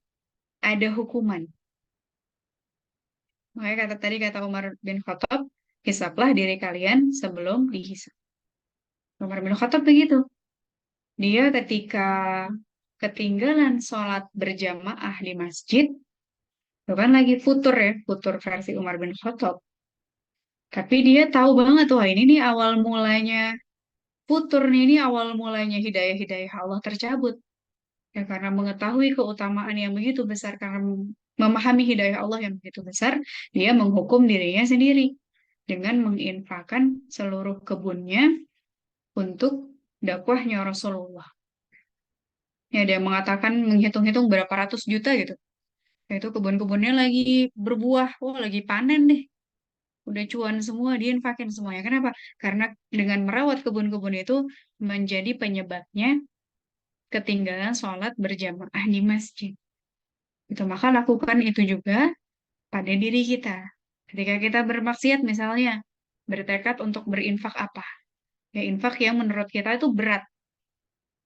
[SPEAKER 2] ada hukuman. Makanya kata Umar bin Khattab, hisaplah diri kalian sebelum dihisap. Umar bin Khattab begitu. Dia ketika ketinggalan sholat berjamaah di masjid, itu kan lagi futur ya, futur versi Umar bin Khattab. Tapi dia tahu banget, wah ini nih awal mulanya futur nih, ini awal mulanya hidayah-hidayah Allah tercabut. Ya, karena mengetahui keutamaan yang begitu besar, karena memahami hidayah Allah yang begitu besar, dia menghukum dirinya sendiri dengan menginfakkan seluruh kebunnya untuk dakwahnya Rasulullah. Ya, dia mengatakan menghitung-hitung berapa ratus juta gitu. Itu kebun-kebunnya lagi berbuah, wah lagi panen deh. Udah cuan semua, diinfakin semuanya. Kenapa? Karena dengan merawat kebun-kebun itu menjadi penyebabnya ketinggalan sholat berjamaah di masjid. Itu maka lakukan itu juga pada diri kita. Ketika kita bermaksiat misalnya, bertekad untuk berinfak apa? Ya infak yang menurut kita itu berat.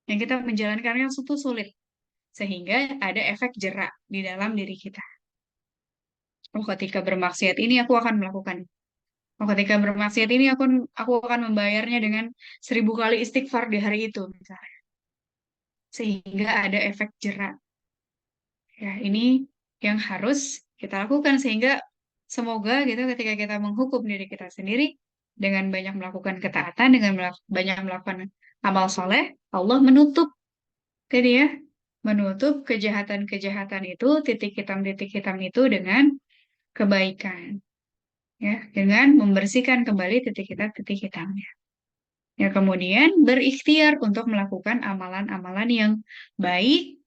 [SPEAKER 2] Yang kita menjalankannya itu sulit. Sehingga ada efek jerak di dalam diri kita. Oh, ketika bermaksiat ini aku akan melakukan. Oh, ketika bermaksiat ini aku akan membayarnya dengan 1000 kali istighfar di hari itu, misalnya. Sehingga ada efek jerak. Ya, ini yang harus kita lakukan sehingga semoga gitu ketika kita menghukum diri kita sendiri dengan banyak melakukan ketaatan, dengan banyak melakukan amal soleh, Allah menutup tadi ya, menutup kejahatan-kejahatan itu, titik hitam itu dengan kebaikan. Ya, dengan membersihkan kembali titik hitamnya. Ya, kemudian berikhtiar untuk melakukan amalan-amalan yang baik,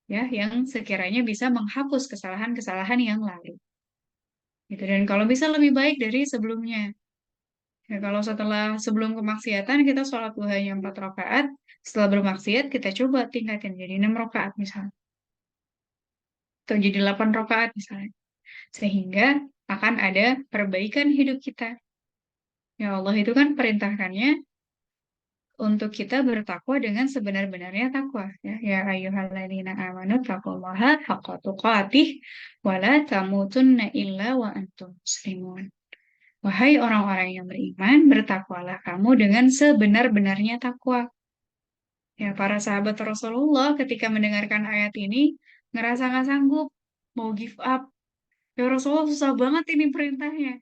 [SPEAKER 2] ya, yang sekiranya bisa menghapus kesalahan-kesalahan yang lalu. Gitu. Dan kalau bisa lebih baik dari sebelumnya. Ya, kalau sebelum kemaksiatan kita sholat duhanya 4 rakaat, setelah bermaksiat kita coba tingkatin jadi 6 rakaat misalnya. Atau jadi 8 rakaat misalnya. Sehingga akan ada perbaikan hidup kita. Ya Allah itu kan perintahkannya untuk kita bertakwa dengan sebenar-benarnya takwa. Ya ayyuhalladzina amanu taqullaha haqqa tuqatih wa la tamutunna illa wa antum muslimun. Wahai orang-orang yang beriman, bertakwalah kamu dengan sebenar-benarnya takwa. Ya, para sahabat Rasulullah ketika mendengarkan ayat ini ngerasa nggak sanggup, mau give up. Ya Rasulullah susah banget ini perintahnya.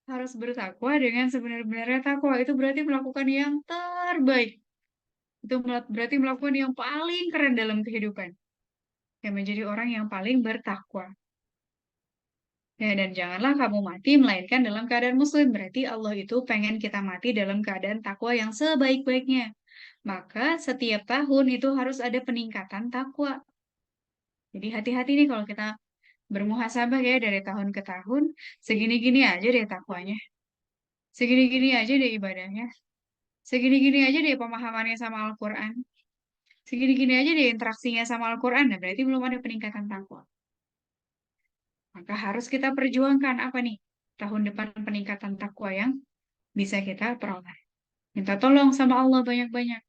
[SPEAKER 2] Harus bertakwa dengan sebenar-benarnya takwa. Itu berarti melakukan yang terbaik. Itu berarti melakukan yang paling keren dalam kehidupan. Ya, menjadi orang yang paling bertakwa. Ya, dan janganlah kamu mati melainkan dalam keadaan muslim. Berarti Allah itu pengen kita mati dalam keadaan takwa yang sebaik-baiknya. Maka setiap tahun itu harus ada peningkatan takwa. Jadi hati-hati nih kalau kita bermuhasabah ya dari tahun ke tahun, segini-gini aja deh takwanya. Segini-gini aja deh ibadahnya. Segini-gini aja deh pemahamannya sama Al-Quran. Segini-gini aja deh interaksinya sama Al-Quran. Nah, berarti belum ada peningkatan takwa. Maka harus kita perjuangkan apa nih? Tahun depan peningkatan takwa yang bisa kita peroleh. Minta tolong sama Allah banyak-banyak.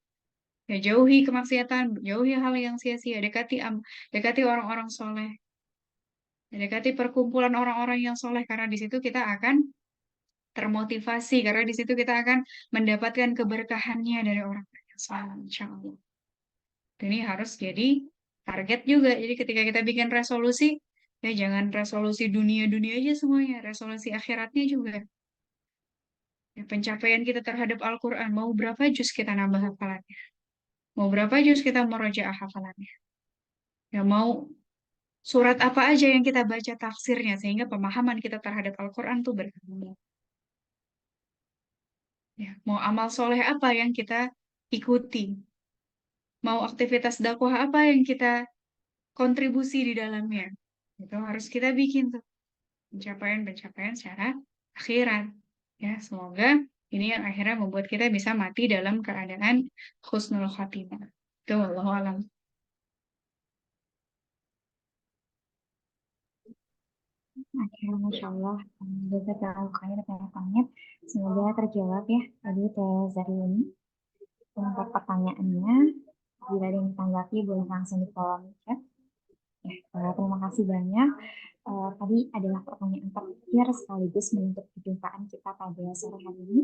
[SPEAKER 2] Ya, jauhi kemaksiatan, jauhi hal yang sia-sia, dekati orang-orang soleh, dekati perkumpulan orang-orang yang soleh, karena di situ kita akan termotivasi, karena di situ kita akan mendapatkan keberkahannya dari orang-orang yang soleh, insya Allah. Ini harus jadi target juga. Jadi ketika kita bikin resolusi, ya jangan resolusi dunia-dunia aja semuanya, resolusi akhiratnya juga. Ya, pencapaian kita terhadap Al-Quran, mau berapa juz kita nambah hafalannya? Mau berapa juz kita murojaah hafalannya? Ya mau surat apa aja yang kita baca tafsirnya, sehingga pemahaman kita terhadap Al-Quran tuh berkembang. Ya, mau amal soleh apa yang kita ikuti? Mau aktivitas dakwah apa yang kita kontribusi di dalamnya? Itu harus kita bikin tuh pencapaian-pencapaian secara akhirat. Ya, semoga ini yang akhirnya membuat kita bisa mati dalam keadaan husnul khatimah. Itu wallahu alam.
[SPEAKER 1] Oke, Masya Allah. Jazakallahu khairan ya, Kak. Semoga terjawab ya tadi Teh Zariyani untuk pertanyaannya. Bila ada yang ditanggapi, boleh langsung di kolom chat. Ya, terima kasih banyak. Tadi adalah pertanyaan terakhir sekaligus menutup perjumpaan kita pada sore hari ini.